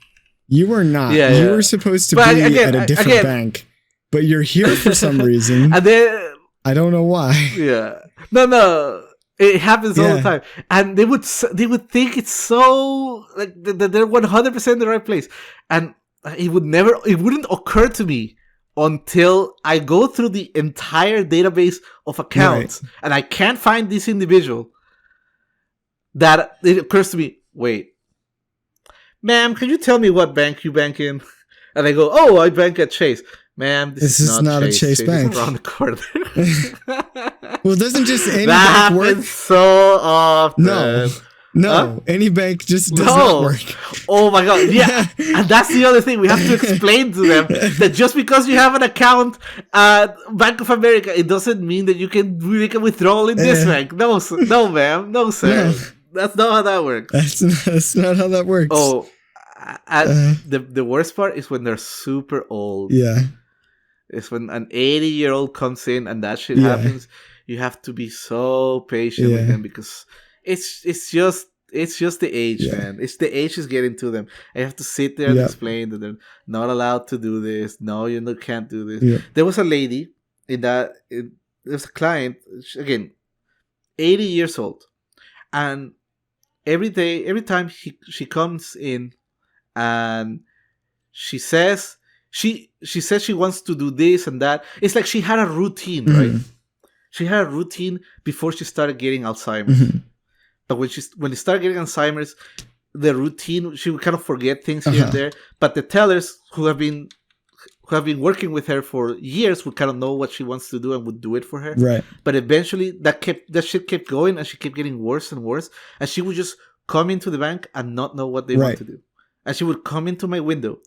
you are not. You were supposed to be at a different bank, but you're here for some reason. And then, I don't know why. Yeah. No. It happens all the time, and they would think it's so like that they're 100% in the right place, and it wouldn't occur to me until I go through the entire database of accounts and I can't find this individual. That it occurs to me, wait, ma'am, can you tell me what bank you bank in? And I go, oh, I bank at Chase. Ma'am, this is not Chase. A Chase bank. Is around the corner. Well, doesn't just any bank work? Happens so often. No, any bank just does not work. Oh my god, yeah. And that's the other thing. We have to explain to them that just because you have an account at Bank of America, it doesn't mean that you can make a withdrawal in this bank. No, ma'am. No, sir. No. That's not how that works. That's not how that works. Oh, the worst part is when they're super old. Yeah. It's when an 80-year-old comes in and that shit happens. You have to be so patient with them, because it's just the age, man. It's the age is getting to them. I have to sit there and explain that they're not allowed to do this. No, you can't do this. Yeah. There was a lady there was a client, again, 80 years old, and every time she comes in and she says she wants to do this and that. It's like she had a routine, right? She had a routine before she started getting Alzheimer's. But when she started getting Alzheimer's, the routine, she would kind of forget things here and there. But the tellers who have been working with her for years would kind of know what she wants to do and would do it for her. Right. But eventually that shit kept going, and she kept getting worse and worse. And she would just come into the bank and not know what they want to do. And she would come into my window.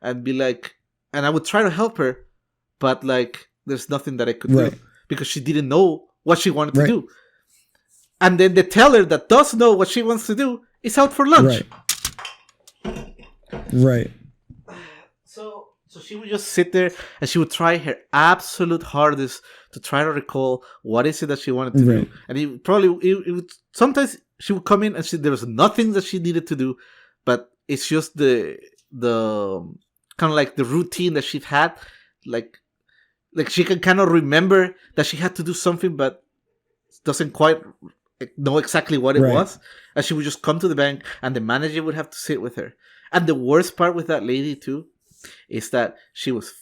And be like, and I would try to help her, but like, there's nothing that I could do because she didn't know what she wanted to do. And then the teller that does know what she wants to do is out for lunch. Right. So she would just sit there and she would try her absolute hardest to try to recall what is it that she wanted to do. And it would sometimes she would come in and there was nothing that she needed to do, but it's just the kind of like the routine that she'd had, like she can kind of remember that she had to do something, but doesn't quite know exactly what it was. And she would just come to the bank, and the manager would have to sit with her. And the worst part with that lady too is that she was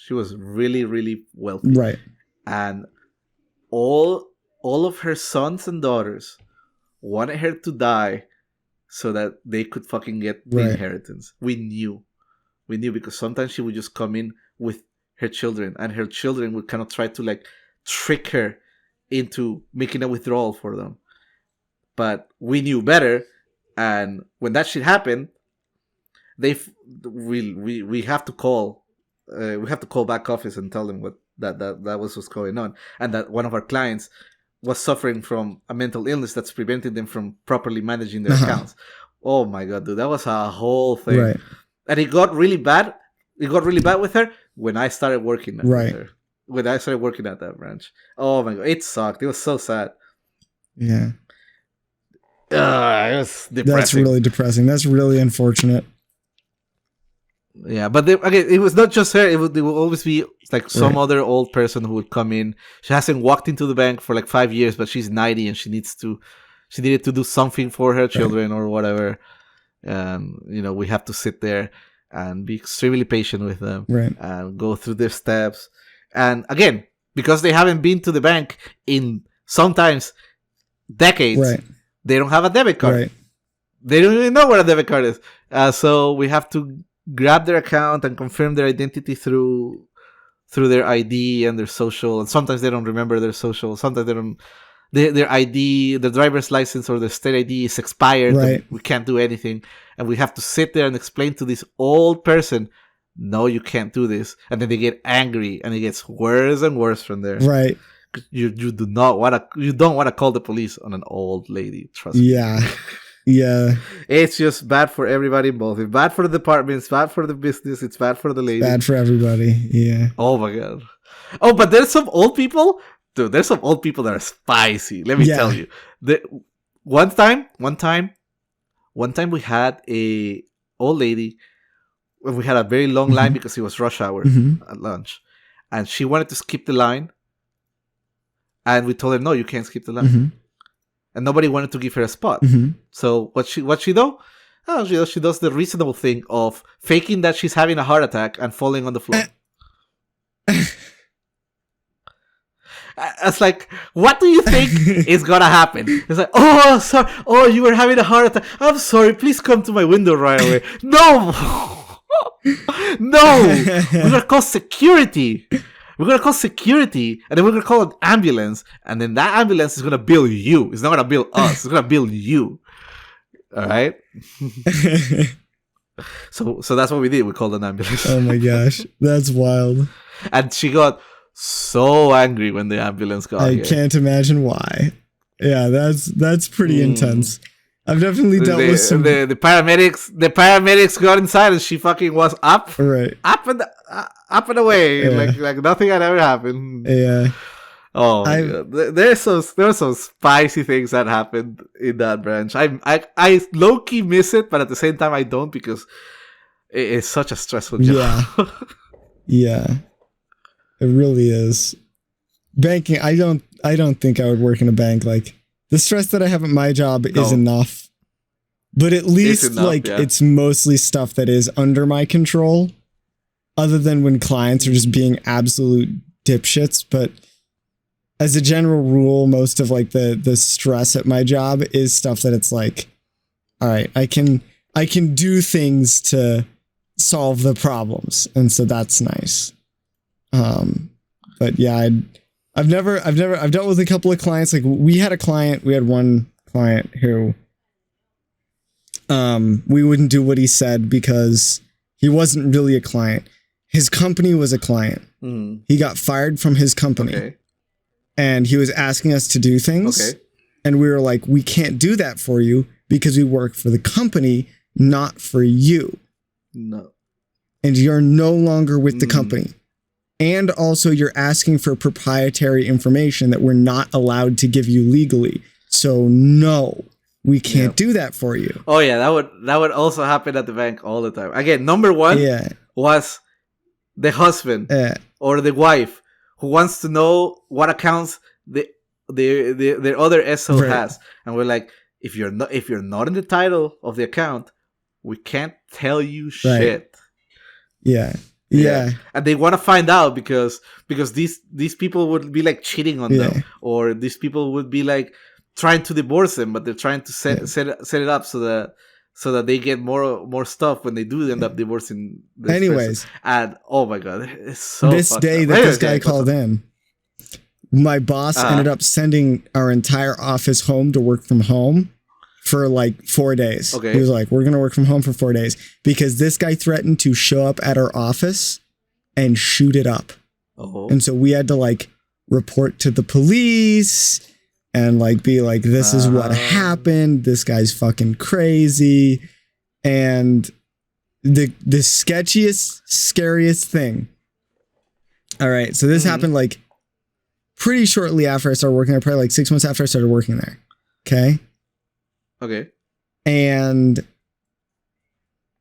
really, really wealthy, right? And all of her sons and daughters wanted her to die so that they could fucking get the inheritance. We knew because sometimes she would just come in with her children, and her children would kind of try to like trick her into making a withdrawal for them. But we knew better, and when that shit happened, we have to call back office and tell them what that was what's going on, and that one of our clients was suffering from a mental illness that's preventing them from properly managing their accounts. Oh my god, dude, that was a whole thing. And it got really bad. It got really bad with her when I started working with her. When I started working at that branch. Oh my god, it sucked. It was so sad. Yeah. It was depressing. That's really depressing. That's really unfortunate. Yeah, but again, it was not just her. It would always be like some other old person who would come in. She hasn't walked into the bank for like 5 years, but she's 90 and she needed to do something for her children or whatever. And we have to sit there and be extremely patient with them and go through their steps. And again, because they haven't been to the bank in sometimes decades, they don't have a debit card. they don't even know what a debit card is. So we have to grab their account and confirm their identity through their ID and their social. And sometimes they don't remember their social. Sometimes they don't. Their ID, their driver's license or their state ID is expired. Right. We can't do anything. And we have to sit there and explain to this old person, no, you can't do this. And then they get angry and it gets worse and worse from there. Right. You don't want to call the police on an old lady. Trust me. Yeah. Yeah. It's just bad for everybody involved. It's bad for the department. It's bad for the business. It's bad for the lady. Bad for everybody. Yeah. Oh my God. Oh, but there's some old people. Dude, there's some old people that are spicy. Let me tell you. One time, we had a old lady. We had a very long line because it was rush hour at lunch, and she wanted to skip the line. And we told her, no, you can't skip the line. And nobody wanted to give her a spot. So what she do? Oh, she does the reasonable thing of faking that she's having a heart attack and falling on the floor. It's like, what do you think is gonna happen? It's like, oh, sorry. Oh, you were having a heart attack. I'm sorry. Please come to my window right away. No, no. We're gonna call security. We're gonna call security, and then we're gonna call an ambulance, and then that ambulance is gonna bill you. It's not gonna bill us. It's gonna bill you. All right. So that's what we did. We called an ambulance. Oh my gosh, that's wild. And she got so angry when the ambulance got here. I can't imagine why. Yeah, that's pretty intense. I've definitely dealt with some. The paramedics got inside and she fucking was up and away, like nothing had ever happened. Yeah. Oh my God. There were some spicy things that happened in that branch. I low key miss it, but at the same time I don't, because it's such a stressful job. Yeah. It really is. Banking, I don't think I would work in a bank. Like, the stress that I have at my job is enough. But at least it's mostly stuff that is under my control, other than when clients are just being absolute dipshits. But as a general rule, most of like the stress at my job is stuff that it's like, all right, I can do things to solve the problems, and so that's nice. But yeah, I've dealt with a couple of clients. Like, we had one client who, we wouldn't do what he said because he wasn't really a client. His company was a client. He got fired from his company, and he was asking us to do things. And we were like, we can't do that for you because we work for the company, not for you. No. And you're no longer with the company. And also, you're asking for proprietary information that we're not allowed to give you legally. So no, we can't do that for you. Oh yeah, that would also happen at the bank all the time. Again, number one was the husband or the wife who wants to know what accounts their other SO has, and we're like, if you're not in the title of the account, we can't tell you shit. Yeah. And they want to find out because these people would be like cheating on them, or these people would be like trying to divorce them, but they're trying to set it up so that they get more stuff when they do end up divorcing this person. And oh my God, it's so this day that this guy called in, my boss ended up sending our entire office home to work from home for like 4 days. He was like, we're going to work from home for 4 days because this guy threatened to show up at our office and shoot it up. And so we had to like report to the police and like be like, this is what happened. This guy's fucking crazy. And the sketchiest, scariest thing. All right. So this happened like pretty shortly after I started working there, probably like 6 months after I started working there. Okay. And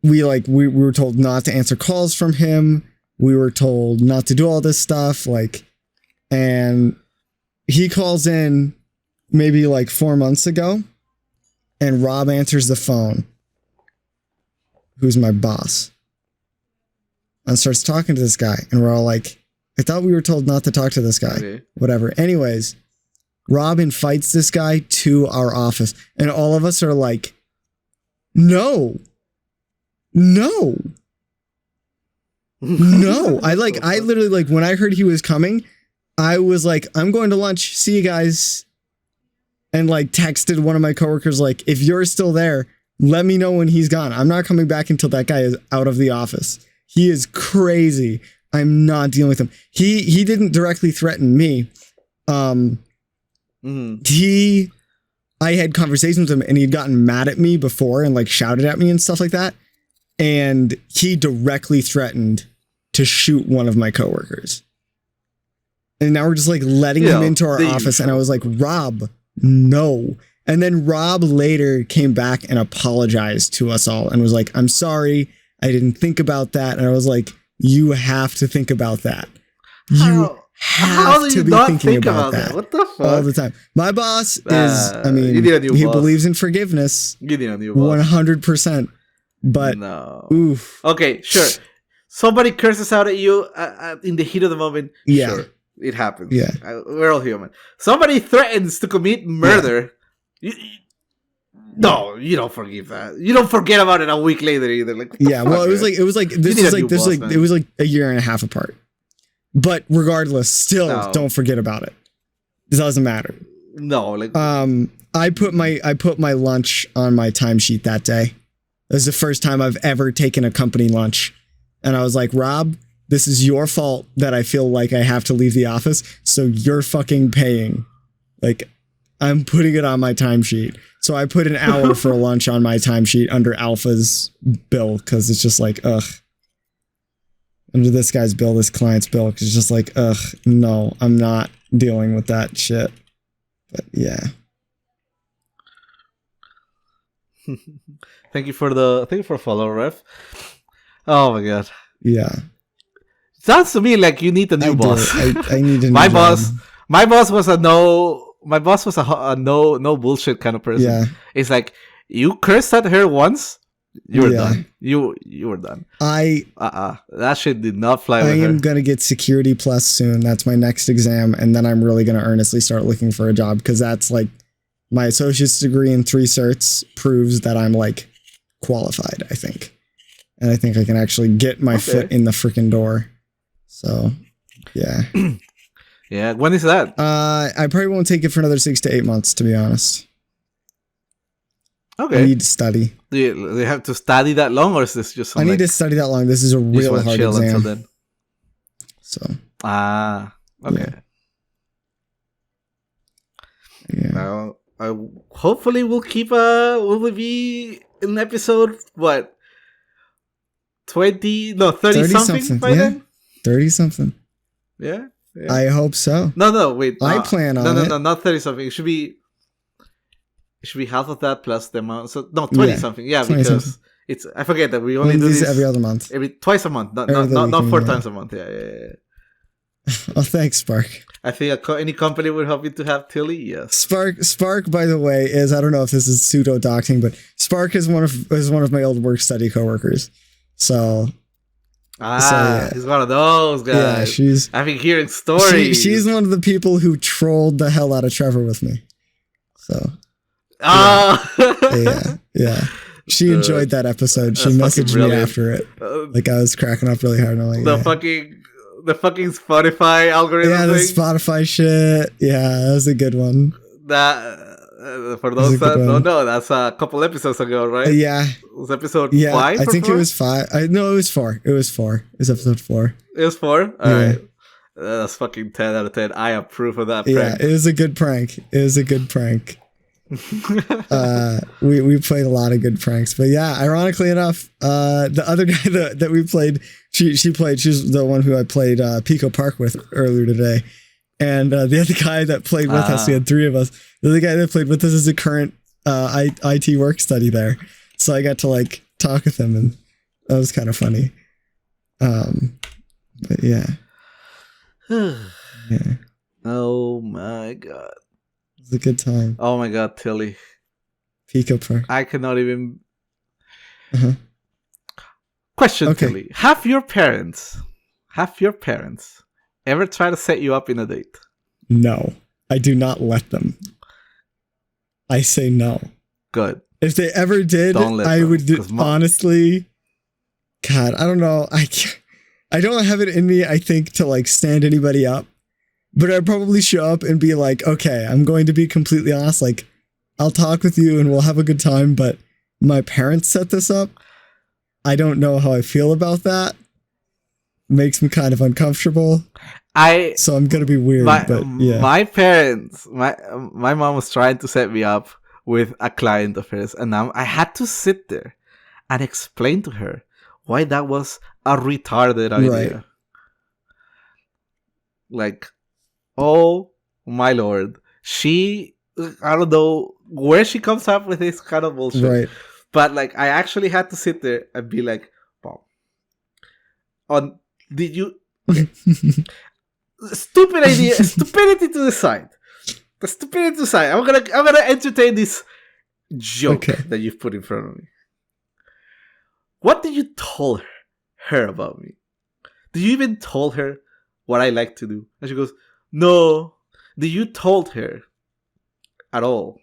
we were told not to answer calls from him. We were told not to do all this stuff. And he calls in maybe like 4 months ago, and Rob answers the phone, who's my boss, and starts talking to this guy. And we're all like, I thought we were told not to talk to this guy. Whatever. Anyways, Rob invites this guy to our office, and all of us are like, No. No. No. I literally, like, when I heard he was coming, I was like, I'm going to lunch. See you guys. And like texted one of my coworkers, like, if you're still there, let me know when he's gone. I'm not coming back until that guy is out of the office. He is crazy. I'm not dealing with him. He didn't directly threaten me. I had conversations with him and he'd gotten mad at me before and like shouted at me and stuff like that. And he directly threatened to shoot one of my coworkers. And now we're just like letting him into our office. And I was like, Rob, no. And then Rob later came back and apologized to us all and was like, I'm sorry. I didn't think about that. And I was like, you have to think about that. How do you not think about that? What the fuck? All the time. My boss is, I mean, he believes in forgiveness. You need a new boss. 100%. But, no. Oof. Okay, sure. Somebody curses out at you in the heat of the moment. Yeah. Sure. It happens. Yeah. We're all human. Somebody threatens to commit murder. Yeah. No, you don't forgive that. You don't forget about it a week later either. Like, yeah, well, it was like it was like a year and a half apart. But regardless, still don't forget about it. It doesn't matter. No, like I put my lunch on my timesheet that day. It was the first time I've ever taken a company lunch. And I was like, Rob, this is your fault that I feel like I have to leave the office, so you're fucking paying. Like, I'm putting it on my timesheet. So I put an hour for lunch on my timesheet under Alpha's bill, because it's just like, ugh. Under this guy's bill, this client's bill, because it's just like, ugh, no, I'm not dealing with that shit. But yeah. Thank you for follow, Ref. Oh my god. Yeah. Sounds to me like you need a new boss. I need a new my job. boss. My boss was a no. My boss was a no bullshit kind of person. Yeah. It's like, you cursed at her once, you were done. You were done. That shit did not fly with her. I am gonna get Security Plus soon. That's my next exam, and then I'm really gonna earnestly start looking for a job, because that's like my associate's degree in 3 certs proves that I'm like qualified, I think. And I think I can actually get my foot in the freaking door. So yeah. Yeah, when is that? I probably won't take it for another 6 to 8 months, to be honest. Okay. I need to study. Do you have to study that long, or is this just I need to study that long. This is a real hard exam. Until then? So. Okay. Yeah. Now, hopefully we'll keep will we be in episode, what? 30 something by then? 30 something. Yeah. Yeah. I hope so. No, wait. I plan on it. No, not 30 something. It should be half of that plus the amount. So 20 something. Yeah, 20 because something. It's, I forget that we only do this every other month. Twice a month. Not 4 times a month. Yeah. Oh, thanks, Spark. I think any company would help you to have Tilly. Yes. Spark, by the way, is, I don't know if this is pseudo doxing, but Spark is one of my old work study coworkers. So. He's one of those guys. Yeah, I've been hearing stories. She's one of the people who trolled the hell out of Trevor with me. So. Yeah. She enjoyed that episode. She messaged me after it. Like, I was cracking up really hard. And I'm like, the fucking Spotify algorithm. Yeah, the Spotify shit. Yeah, that was a good one. For those that don't know, that's a couple episodes ago, right? Yeah. It was episode 5? I think 4? It was 5. No, it was 4. It was 4. It was episode 4. It was 4? Alright. That's fucking 10 out of 10. I approve of that prank. Yeah, it was a good prank. We played a lot of good pranks, but yeah, ironically enough, the other guy that we played, she's the one who I played Pico Park with earlier today, and the other guy that played with us, we had 3 of us. The other guy that played with us is a current IT work study there, so I got to like talk with him, and that was kind of funny. But yeah. Yeah. Oh my god. It's a good time. Oh my god, Tilly. Pico Park. I cannot even. Question, Tilly. Have your parents ever try to set you up in a date? No, I do not let them. I say no. Good. If they ever did, I would honestly. God, I don't know. I don't have it in me, I think, to like stand anybody up. But I'd probably show up and be like, okay, I'm going to be completely honest. Like, I'll talk with you and we'll have a good time, but my parents set this up. I don't know how I feel about that. Makes me kind of uncomfortable. So I'm going to be weird, but yeah. My parents, my mom was trying to set me up with a client of hers, and I had to sit there and explain to her why that was a retarded idea. Right. Like, oh my lord. I don't know where she comes up with this kind of bullshit. Right. But like, I actually had to sit there and be like, Mom, did you... Stupid idea, stupidity to the side. The stupidity to the side. I'm gonna entertain this joke that you've put in front of me. What did you tell her about me? Did you even told her what I like to do? And she goes, no. Did you told her at all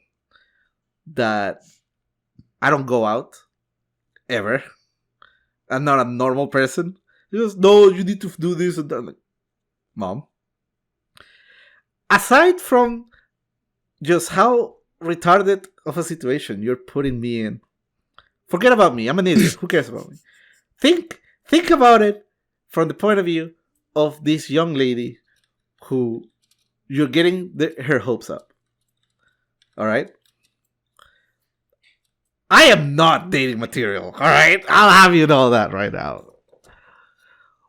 that I don't go out ever? I'm not a normal person. She goes, no, you need to do this and that. Like, Mom, aside from just how retarded of a situation you're putting me in, forget about me. I'm an idiot. Who cares about me? Think about it from the point of view of this young lady who you're getting her hopes up. All right? I am not dating material. All right? I'll have you know that right now.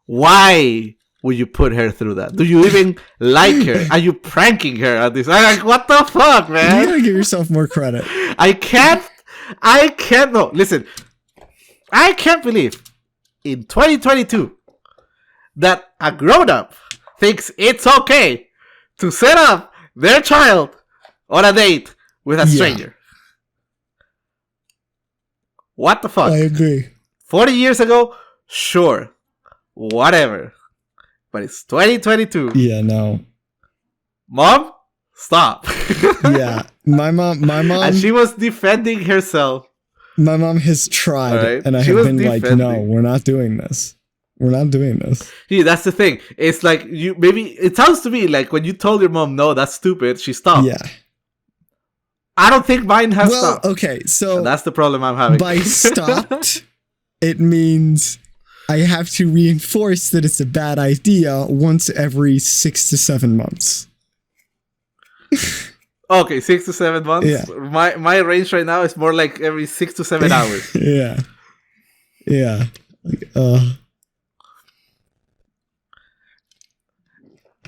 Why would you put her through that? Do you even like her? Are you pranking her at this? I'm like, what the fuck, man? You gotta give yourself more credit. I can't, no, listen. I can't believe in 2022 that a grown-up thinks it's okay to set up their child on a date with a stranger. What the fuck? I agree. 40 years ago, sure. Whatever. But it's 2022. Yeah, no. Mom, stop. Yeah, my mom, and she was defending herself. My mom has tried, right? And I have been like, no, we're not doing this. We're not doing this. Yeah, that's the thing. It's like it sounds to me like when you told your mom, no, that's stupid, she stopped. Yeah. I don't think mine has stopped. Okay, so and that's the problem I'm having. By stopped, it means I have to reinforce that it's a bad idea once every 6 to 7 months. Okay, 6 to 7 months? Yeah. My range right now is more like every 6 to 7 hours. Yeah. Yeah. Like,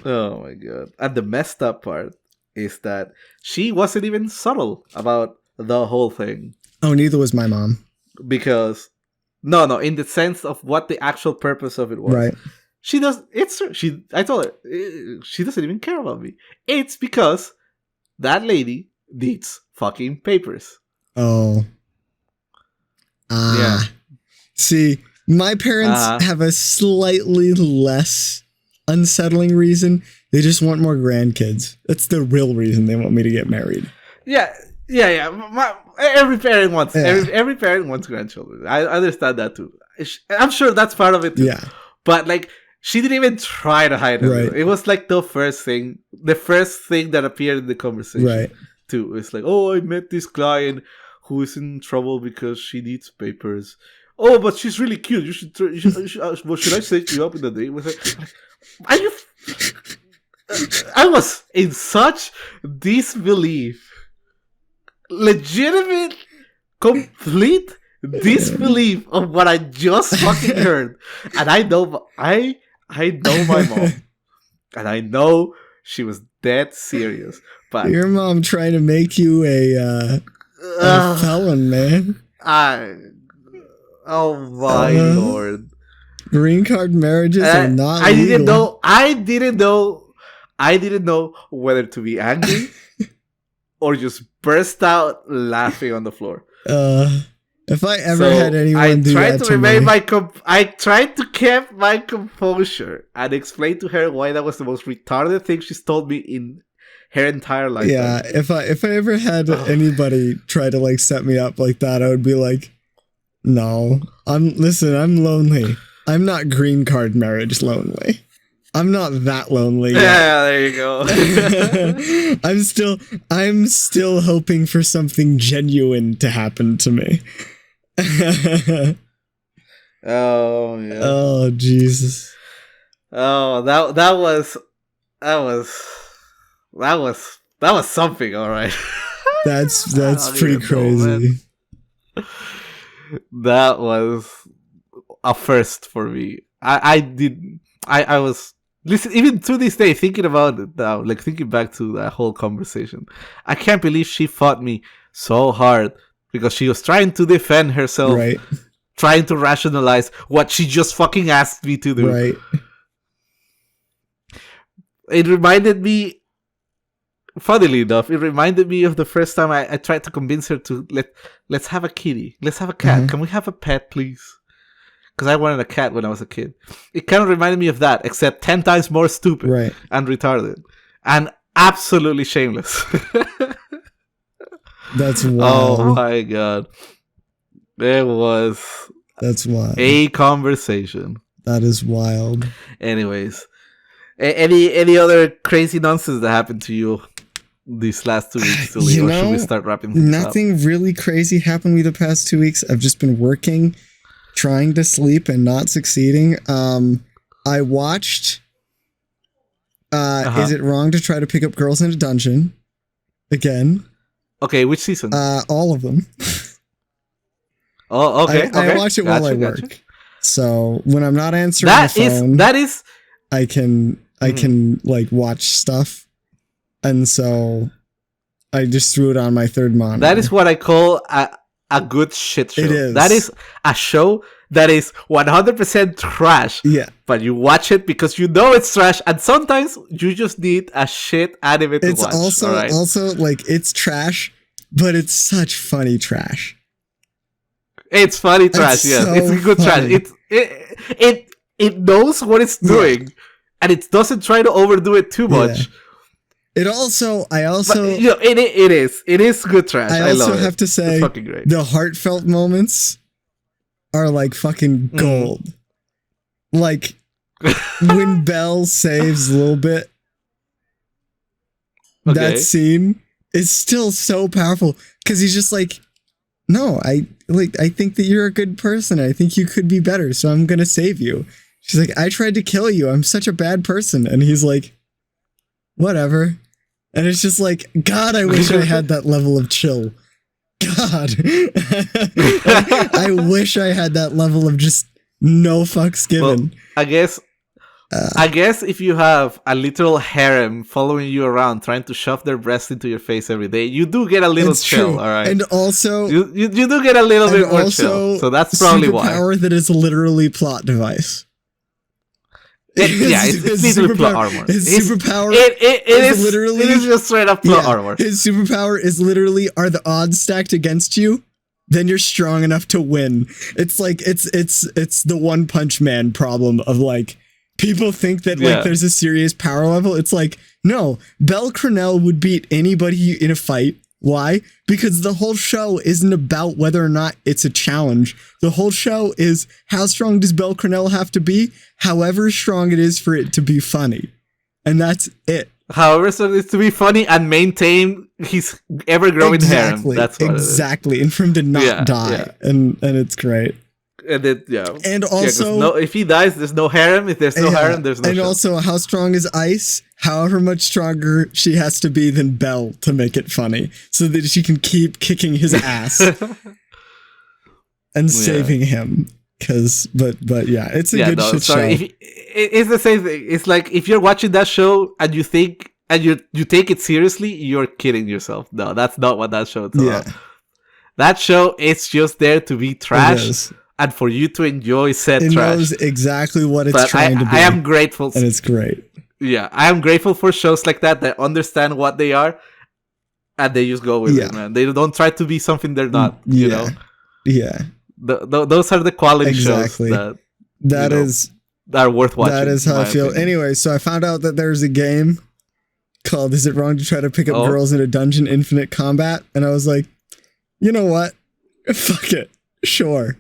Oh my god. And the messed up part is that she wasn't even subtle about the whole thing. Oh, neither was my mom. Because no, in the sense of what the actual purpose of it was. Right. I told her, she doesn't even care about me. It's because that lady needs fucking papers. Oh. Yeah. See, my parents have a slightly less unsettling reason. They just want more grandkids. That's the real reason they want me to get married. Yeah. Every parent wants every parent wants grandchildren. I understand that too. I'm sure that's part of it too. Yeah. But like, she didn't even try to hide it. Right. It was like the first thing that appeared in the conversation. Right. Too. It's like, oh, I met this client who is in trouble because she needs papers. Oh, but she's really cute. You should well, should I set you up in the day with her? Are you? I was in such disbelief. Legitimate, complete disbelief of what I just fucking heard. And I know my mom. And I know she was dead serious. But your mom trying to make you a felon, man. Oh my lord. Green card marriages are not legal. I didn't know whether to be angry or just burst out laughing on the floor. If I ever had anyone do that to me, I tried to keep my composure and explain to her why that was the most retarded thing she's told me in her entire lifetime. Yeah, if I ever had anybody try to like set me up like that, I would be like, no, I'm lonely. I'm not green card marriage lonely. I'm not that lonely yet. Yeah, there you go. I'm still hoping for something genuine to happen to me. Oh yeah. Oh Jesus. Oh, that was something, all right. That's pretty crazy. That was a first for me. I was listen, even to this day, thinking about it now, like thinking back to that whole conversation. I can't believe she fought me so hard because she was trying to defend herself, Right. trying to rationalize what she just fucking asked me to do. Right. It reminded me, funnily enough, it reminded me of the first time I tried to convince her to let's have a kitty. Let's have a cat. Can we have a pet, please? Because I wanted a cat when I was a kid. It kind of reminded me of that, except 10 times more stupid and retarded. And absolutely shameless. That's wild. Oh my god. There was That's wild. a conversation. That is wild. Anyways. Any other crazy nonsense that happened to you these last 2 weeks, Tully, or should we start wrapping things up? Nothing really crazy happened with me the past 2 weeks. I've just been working, trying to sleep and not succeeding. I watched Is It Wrong to Try to Pick Up Girls in a Dungeon? Again. Okay, which season? All of them. Oh, okay. I watch it while I work. Gotcha. So when I'm not answering the phone, I can like watch stuff. And so I just threw it on my third monitor. That is what I call a good shit show. It is. That is a show that is 100% trash. Yeah. But you watch it because you know it's trash, and sometimes you just need a shit anime to watch. It's also like it's trash, but it's such funny trash. It's funny trash, yes. So it's good funny. Trash. It knows what it's doing, and it doesn't try to overdo it too much. It also, but, it is good trash. I also love have to say, it's fucking great. The heartfelt moments are like fucking gold. Like when Belle saves a little bit, that scene is still so powerful because he's just like, no, I think that you're a good person. I think you could be better, so I'm gonna save you. She's like, I tried to kill you. I'm such a bad person. And he's like, whatever. And it's just like, God, I wish I had that level of chill. God. I wish I had that level of just no fucks given. Well, I guess if you have a literal harem following you around trying to shove their breasts into your face every day, you do get a little chill, all right? And also... You do get a little bit more chill. So that's probably why. Superpower that is literally plot device. It's literally plot armor. His superpower it is just straight up plot armor. His superpower is literally, are the odds stacked against you? Then you're strong enough to win. It's like, it's the One Punch Man problem of like, people think that like there's a serious power level. It's like, no, Belle Crenelle would beat anybody in a fight. Why? Because the whole show isn't about whether or not it's a challenge. The whole show is, how strong does Belle Crenelle have to be? However strong it is for it to be funny. And that's it. However strong it is to be funny and maintain his ever-growing harem. That's what exactly. And for him to not die. Yeah. And it's great. And then, and also, if he dies, there's no harem. If there's no harem, there's no. And show. Also, how strong is Ice? However much stronger she has to be than Belle to make it funny, so that she can keep kicking his ass and saving him. But yeah, it's a good shit show. It's the same thing. It's like if you're watching that show and you think and you take it seriously, you're kidding yourself. No, that's not what that show is about. That show is just there to be trash. And for you to enjoy said trash. It knows exactly what it's trying to be. I am grateful. And it's great. Yeah, I am grateful for shows like that understand what they are. And they just go with it, man. They don't try to be something they're not, you know? Yeah. Those are the quality shows that are worth watching. That is how I feel. Anyway, so I found out that there's a game called "Is It Wrong to Try to Pick Up Girls in a Dungeon? Infinite Combat?" And I was like, you know what? Fuck it. Sure.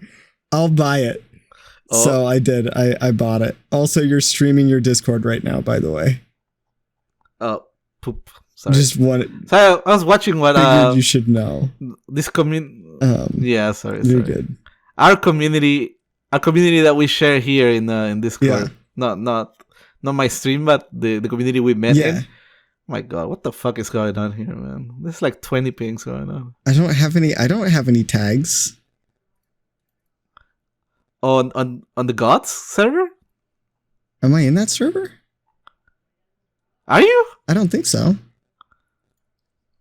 I'll buy it. Oh. So I did. I bought it. Also, you're streaming your Discord right now, by the way. Oh, poop. Sorry. Just one. So I was watching what you should know. This yeah, sorry. You're good. Our community that we share here in Discord. Yeah. Not my stream, but the community we met in. Oh my God, what the fuck is going on here, man? There's like 20 pings going on. I don't have any tags. On the Gods server? Am I in that server? Are you? I don't think so.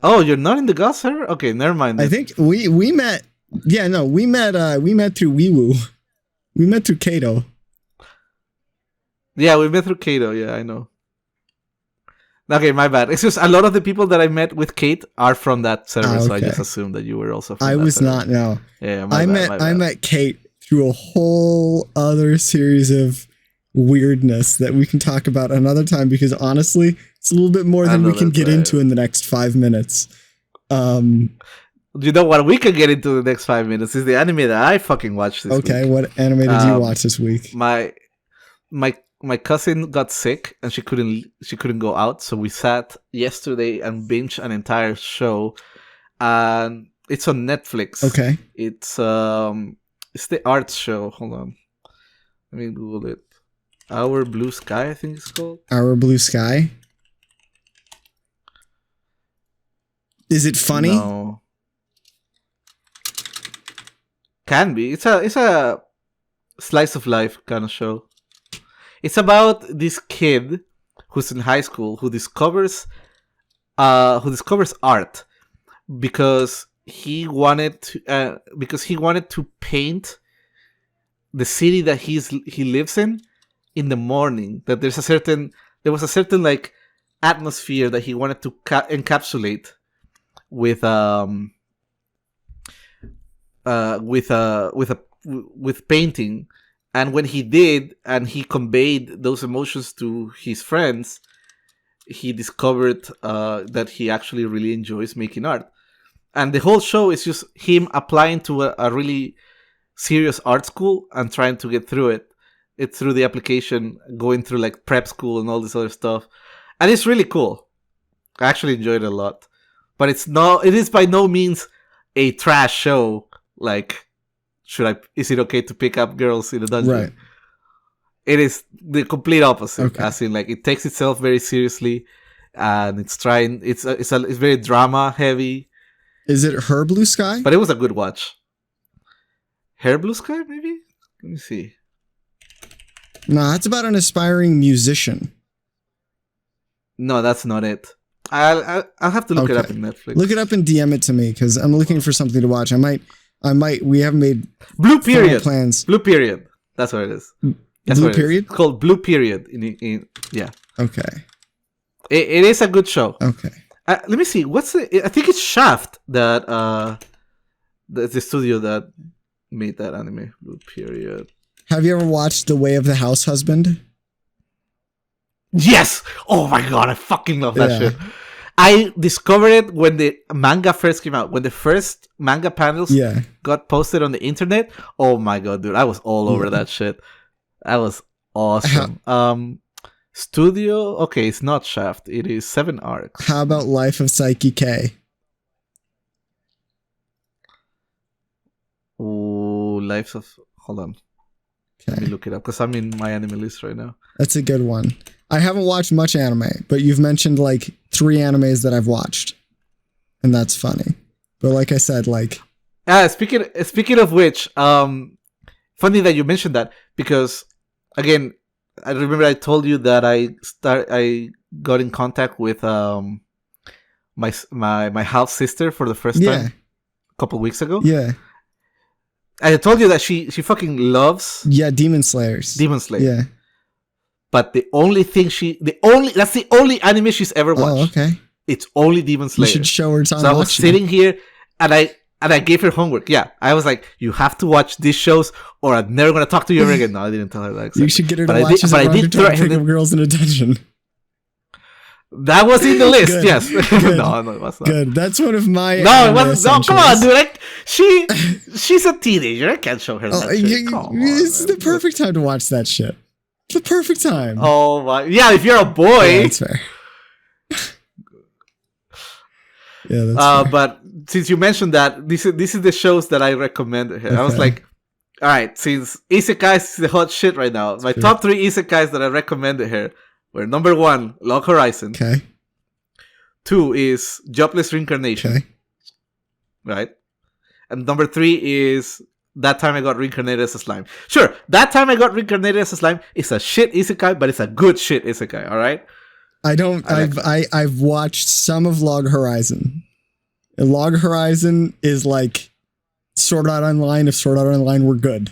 Oh, you're not in the Gods server? Okay, never mind. I think we met. Yeah, no, we met through WeWoo. We met through Kato. Yeah, we met through Kato. Yeah, I know. Okay, my bad. It's just a lot of the people that I met with Kate are from that server, okay. So I just assumed that you were also from that server. Not, no. Yeah, I met Kate through a whole other series of weirdness that we can talk about another time, because honestly, it's a little bit more than we can get into in the next 5 minutes. You know what we can get into the next 5 minutes is the anime that I fucking watched this week. Okay, what anime did you watch this week? My cousin got sick and she couldn't go out, so we sat yesterday and binged an entire show, and it's on Netflix. Okay, it's the arts show. Hold on, let me Google it. Our Blue Sky, I think it's called. Our Blue Sky. Is it funny? No. Can be. It's a slice of life kind of show. It's about this kid who's in high school who discovers art because he wanted to paint the city that he lives in the morning. That there was a certain like atmosphere that he wanted to encapsulate with painting. And when he did, and he conveyed those emotions to his friends, he discovered that he actually really enjoys making art. And the whole show is just him applying to a really serious art school and trying to get through it. It's through the application, going through like prep school and all this other stuff. And it's really cool. I actually enjoyed it a lot. But it is by no means a trash show. Like, is it okay to pick up girls in a dungeon? Right. It is the complete opposite. Okay. As in, like, it takes itself very seriously, and it's very drama heavy. Is it Her Blue Sky? But it was a good watch. Her Blue Sky, maybe? Let me see. No, that's about an aspiring musician. No, that's not it. I'll have to look it up in Netflix. Look it up and DM it to me, because I'm looking for something to watch. I might. We haven't made Blue Period plans. Blue Period. That's what it is. Blue Period. It's called Blue Period. Yeah. Okay. It is a good show. Okay. Let me see. I think it's Shaft that the studio that made that anime. Blue Period. Have you ever watched The Way of the House Husband? Yes. Oh my god, I fucking love that shit. I discovered it when the manga first came out. When the first manga panels got posted on the internet. Oh my god, dude. I was all over that shit. That was awesome. Studio. Okay, it's not Shaft. It is 7 Arcs. How about Life of Psyche K? Oh, Lives of... Hold on. Okay. Let me look it up, because I'm in my anime list right now. That's a good one. I haven't watched much anime, but you've mentioned like 3 animes that I've watched, and that's funny. But like I said, like speaking of which, funny that you mentioned that, because again, I remember I told you that I got in contact with my half sister for the first time a couple weeks ago. Yeah. I told you that she fucking loves Demon Slayer. Yeah. But that's the only anime she's ever watched. Oh, okay. It's only Demon Slayer. You should show her time. So I was sitting here and I gave her homework. Yeah. I was like, you have to watch these shows or I'm never gonna talk to you ever again. No, I didn't tell her that exactly. You should get her to watch Girls in a Dungeon. That was in the list, Good. yes. Good. No, it was not. Good. That's one of my. No, it wasn't. No, come on, essentials. dude. Like, she's a teenager. I can't show her that shit. Come on, This is the man. perfect time to watch that shit. The perfect time. Oh my, yeah. If you're a boy, Yeah, that's fair. Yeah, that's fair. but since you mentioned that, this is the shows that I recommended here. I was Okay. like, all right, since isekais is the hot shit right now, my true. top 3 isekais that I recommended here were number 1, Log Horizon. Okay. 2 is Jobless Reincarnation. Okay. Right? And number 3 is That Time I Got Reincarnated as a Slime. Sure, That Time I Got Reincarnated as a Slime is a shit isekai, but it's a good shit isekai, alright? I've watched some of Log Horizon. And Log Horizon is like Sword Art Online if Sword Art Online were good.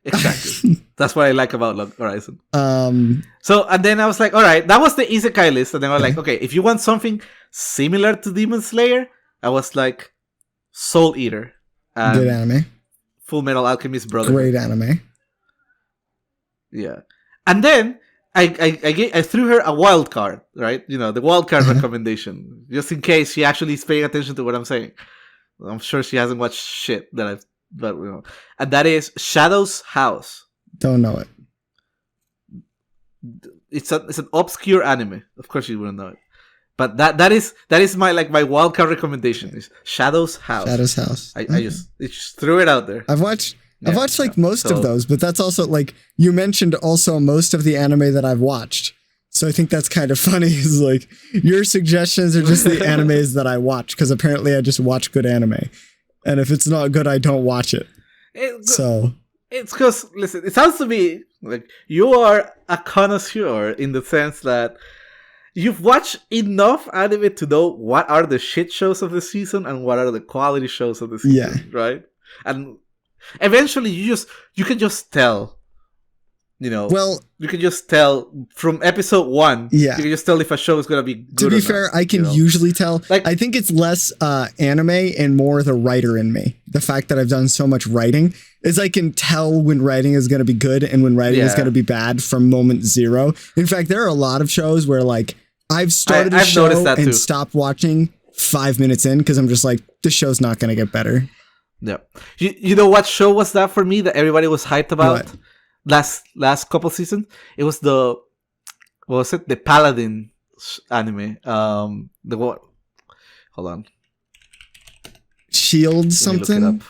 Exactly. That's what I like about Log Horizon. Um, So, and then I was like, alright, that was the isekai list. And then I was like, okay, if you want something similar to Demon Slayer, I was like, Soul Eater. And good anime. Full Metal Alchemist Brotherhood. Great anime. Yeah. And then I threw her a wild card, right? You know, the wild card recommendation, just in case she actually is paying attention to what I'm saying. I'm sure she hasn't watched shit that I've, but you know, and that is Shadow's House. Don't know it. It's an obscure anime. Of course, you wouldn't know it, but that is my my wild card recommendation is Shadow's House. Shadow's House. I just threw it out there. I've watched like most So- of those, but that's also like you mentioned also most of the anime that I've watched. So I think that's kind of funny is like your suggestions are just the animes that I watch because apparently I just watch good anime. And if it's not good, I don't watch it. So It's because, listen, it sounds to me like you are a connoisseur in the sense that you've watched enough anime to know what are the shit shows of the season and what are the quality shows of the season, right? And eventually you can just tell, you know, you can just tell from episode 1, Yeah. you can just tell if a show is going to be good to or be not, fair, I can you know? usually tell. Like- I think it's less anime and more the writer in me. The fact that I've done so much writing is I can tell when writing is going to be good and when writing is Yeah. going to be bad from moment 0. In fact, there are a lot of shows where like I've started a I've show noticed that and too. stopped watching 5 minutes in because I'm just like, this show's not going to get better. Yeah. You know what show was that for me that everybody was hyped about? What? Last couple seasons? It was what was it? The Paladin anime. The what? Hold on. Shield Let me something? look it up.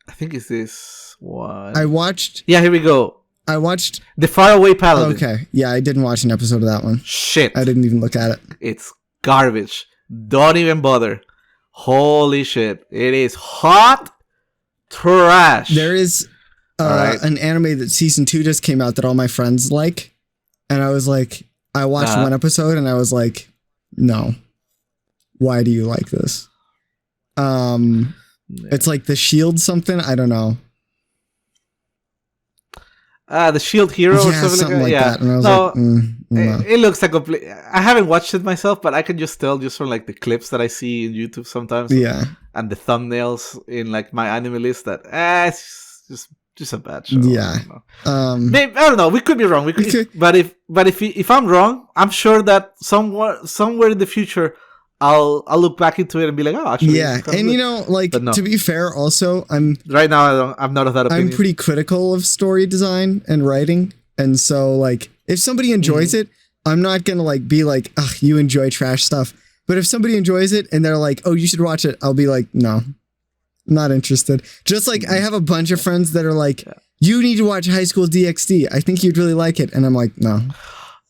I think it's this one. I watched Yeah, here we go. The Faraway Paladin. Okay. Yeah, I didn't watch an episode of that one. Shit. I didn't even look at it. It's garbage. Don't even bother. Holy shit. It is hot trash. There is Alright. an anime that season 2 just came out that all my friends like. And I was like, I watched one episode and I was like, no. Why do you like this? It's like the Shield something. I don't know. The Shield Hero or Yeah, something like that. Yeah. And I was No, like, no. it looks like complete. I haven't watched it myself, but I can just tell just from like the clips that I see in YouTube sometimes. Yeah. And the thumbnails in like my anime list that it's just a bad show. Yeah. Maybe, I don't know. We could be wrong. We could, Okay. but if I'm wrong, I'm sure that somewhere in the future, I'll look back into it and be like, oh, actually, Yeah. it's kinda And good. you know, like, But no. to be fair, also, Right now I'm not of that opinion. I'm pretty critical of story design and writing. And so, like, if somebody enjoys it, I'm not going to, like, be like, ugh, you enjoy trash stuff. But if somebody enjoys it and they're like, oh, you should watch it, I'll be like, no, I'm not interested. Just like I have a bunch of friends that are like, you need to watch High School DxD. I think you'd really like it. And I'm like, no.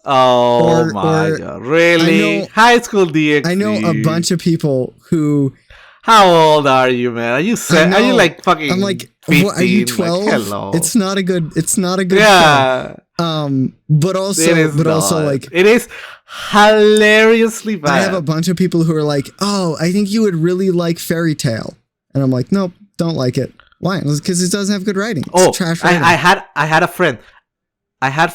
Oh my god! Really? High School DxD. I know a bunch of people who. How old are you, man? Are you are you like fucking? I'm like, 15? what, are you 12? Like, hello. It's not a good. Yeah. Show. But also like it is hilariously bad. I have a bunch of people who are like, oh, I think you would really like Fairy Tale, and I'm like, nope, don't like it. Why? Because it doesn't have good writing. It's trash writing. I had a friend. I had a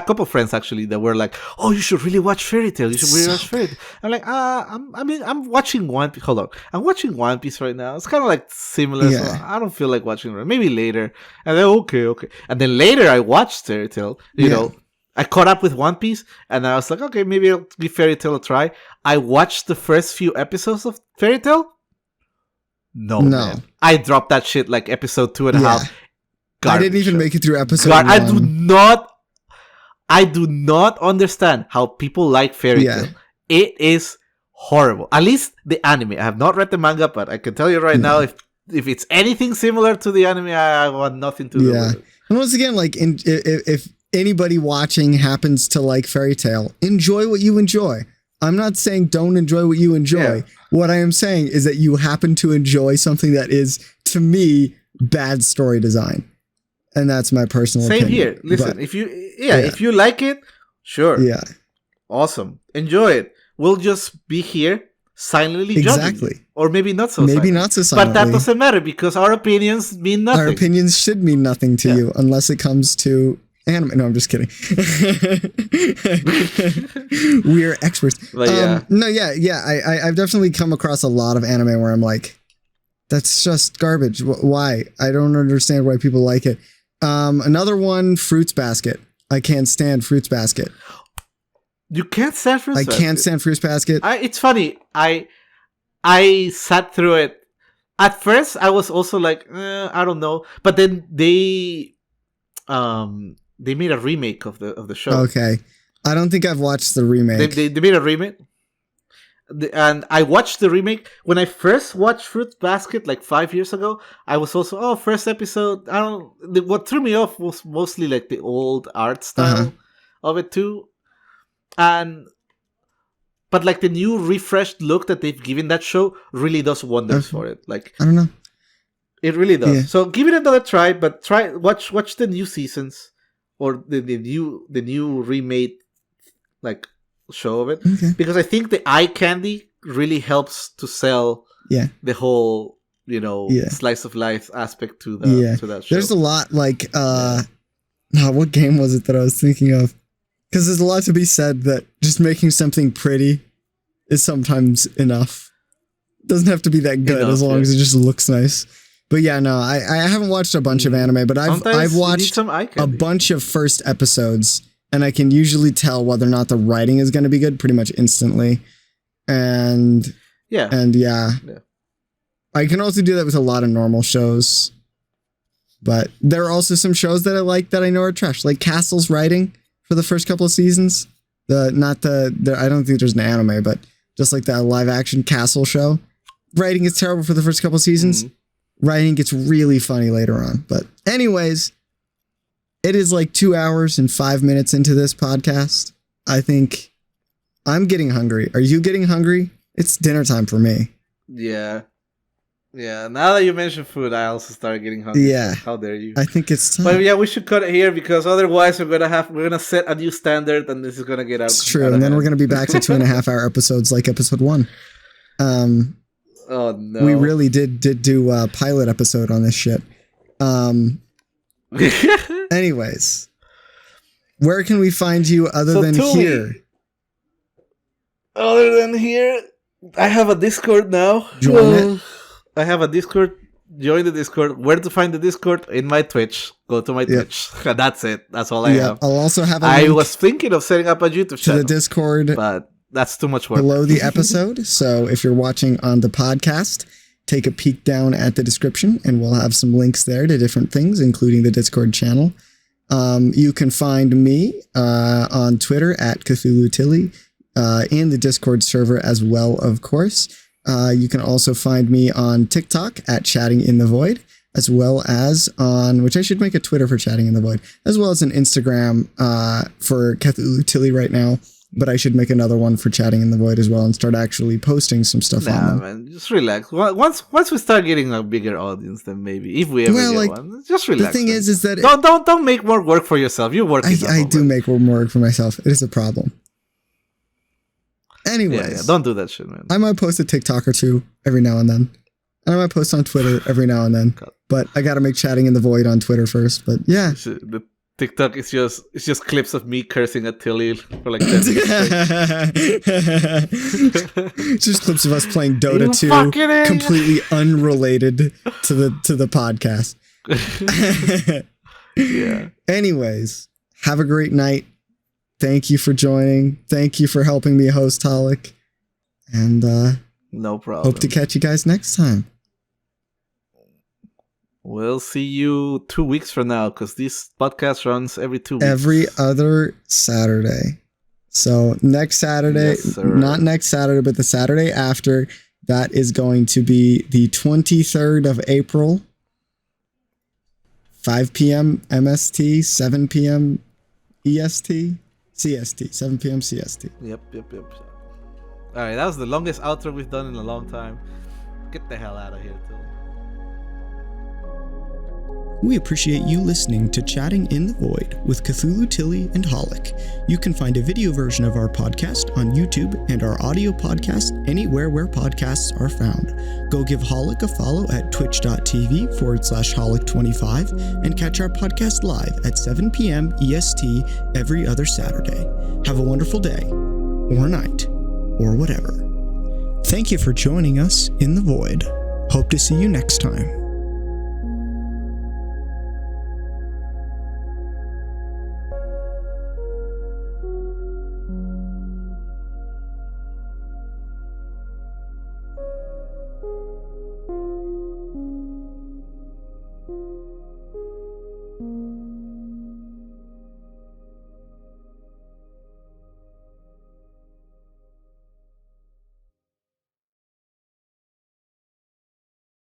couple friends actually that were like, "Oh, you should really watch Fairy Tail. You should really watch Fairy Tail." I'm like, I'm watching One Piece. Hold on, I'm watching One Piece right now. It's kind of like similar. Yeah. So I don't feel like watching it. Maybe later. And then okay. And then later I watched Fairy Tail. You know, I caught up with One Piece, and I was like, okay, maybe I'll give Fairy Tail a try. I watched the first few episodes of Fairy Tail. No, man. I dropped that shit like episode 2.5. I didn't even make it through episode 1. I do not understand how people like Fairy Tail. It is horrible. At least the anime. I have not read the manga, but I can tell you right now, if it's anything similar to the anime, I want nothing to do with it. And once again, like if anybody watching happens to like Fairy Tail, enjoy what you enjoy. I'm not saying don't enjoy what you enjoy. What I am saying is that you happen to enjoy something that is, to me, bad story design. And that's my personal opinion. Same here. Listen, if you like it, sure. Yeah. Awesome. Enjoy it. We'll just be here silently judging. Or maybe not so silently. Not so silently. But that doesn't matter because our opinions mean nothing. Our opinions should mean nothing to you unless it comes to anime. No, I'm just kidding. We're experts. But I've definitely come across a lot of anime where I'm like, that's just garbage. Why? I don't understand why people like it. Another one, Fruits Basket. I can't stand Fruits Basket. You can't stand Fruits Basket? I can't stand Fruits Basket. It's funny. I sat through it. At first, I was also like, I don't know. But then they made a remake of the show. Okay. I don't think I've watched the remake. They made a remake. And I watched the remake. When I first watched Fruit Basket like 5 years ago, I was also, first episode. What threw me off was mostly like the old art style of it too. But like the new refreshed look that they've given that show really does wonders for it. Like, I don't know. It really does. Yeah. So give it another try, but watch the new seasons or the new remade like show of it, because I think the eye candy really helps to sell the whole slice of life aspect to that show. There's a lot like what game was it that I was thinking of? Because there's a lot to be said that just making something pretty is sometimes enough. Doesn't have to be that good as long as it just looks nice. But yeah, no, I haven't watched a bunch of anime, but I've watched a bunch of first episodes. And I can usually tell whether or not the writing is going to be good pretty much instantly. And I can also do that with a lot of normal shows. But there are also some shows that I like that I know are trash. Like Castle's writing for the first couple of seasons. I don't think there's an anime, but just like that live action Castle show. Writing is terrible for the first couple of seasons. Writing gets really funny later on. But anyways, it is like 2 hours and 5 minutes into this podcast. I think I'm getting hungry. Are you getting hungry? It's dinner time for me. Yeah. Yeah. Now that you mentioned food, I also started getting hungry. Yeah. So how dare you? I think it's time. But yeah, we should cut it here because otherwise we're gonna set a new standard and this is gonna get out. It's true. And then we're gonna be back to 2.5 hour episodes like episode 1. Oh no. We really did do a pilot episode on this shit. Anyways, where can we find you other than here? Other than here, I have a Discord now. Join it. I have a Discord. Join the Discord. Where to find the Discord? In my Twitch. Go to my Twitch. That's it. That's all I have. I'll also have a link. I was thinking of setting up a YouTube channel. To the Discord. But that's too much work. Below the episode. So if you're watching on the podcast, take a peek down at the description and we'll have some links there to different things, including the Discord channel. You can find me on Twitter at CthulhuTilly, in the Discord server as well, of course. You can also find me on TikTok at Chatting in the Void, as well as on, which I should make a Twitter for Chatting in the Void, as well as an Instagram for CthulhuTilly right now. But I should make another one for Chatting in the Void as well and start actually posting some stuff on them. Man, just relax. Once we start getting a bigger audience, then maybe if we ever get one, just relax. The thing is that don't make more work for yourself. You work. I do make more work for myself. It is a problem. Anyways, don't do that shit, man. I might post a TikTok or two every now and then, and I might post on Twitter every now and then. But I got to make Chatting in the Void on Twitter first. But yeah, TikTok is just clips of me cursing at Tilly for like 10 minutes. Just clips of us playing Dota 2, completely unrelated to the podcast. Yeah. Anyways, have a great night. Thank you for joining. Thank you for helping me host Halik. And no problem. Hope to catch you guys next time. We'll see you 2 weeks from now, because this podcast runs every 2 weeks. Every other Saturday. So next Saturday, not next Saturday, but the Saturday after, that is going to be the 23rd of April. 5 p.m. MST, 7 p.m. EST, CST, 7 p.m. CST. Yep. All right, that was the longest outro we've done in a long time. Get the hell out of here, Tilly. We appreciate you listening to Chatting in the Void with Cthulhu, Tilly, and Halik. You can find a video version of our podcast on YouTube and our audio podcast anywhere where podcasts are found. Go give Halik a follow at twitch.tv/Halik25 and catch our podcast live at 7 p.m. EST every other Saturday. Have a wonderful day, or night, or whatever. Thank you for joining us in the Void. Hope to see you next time.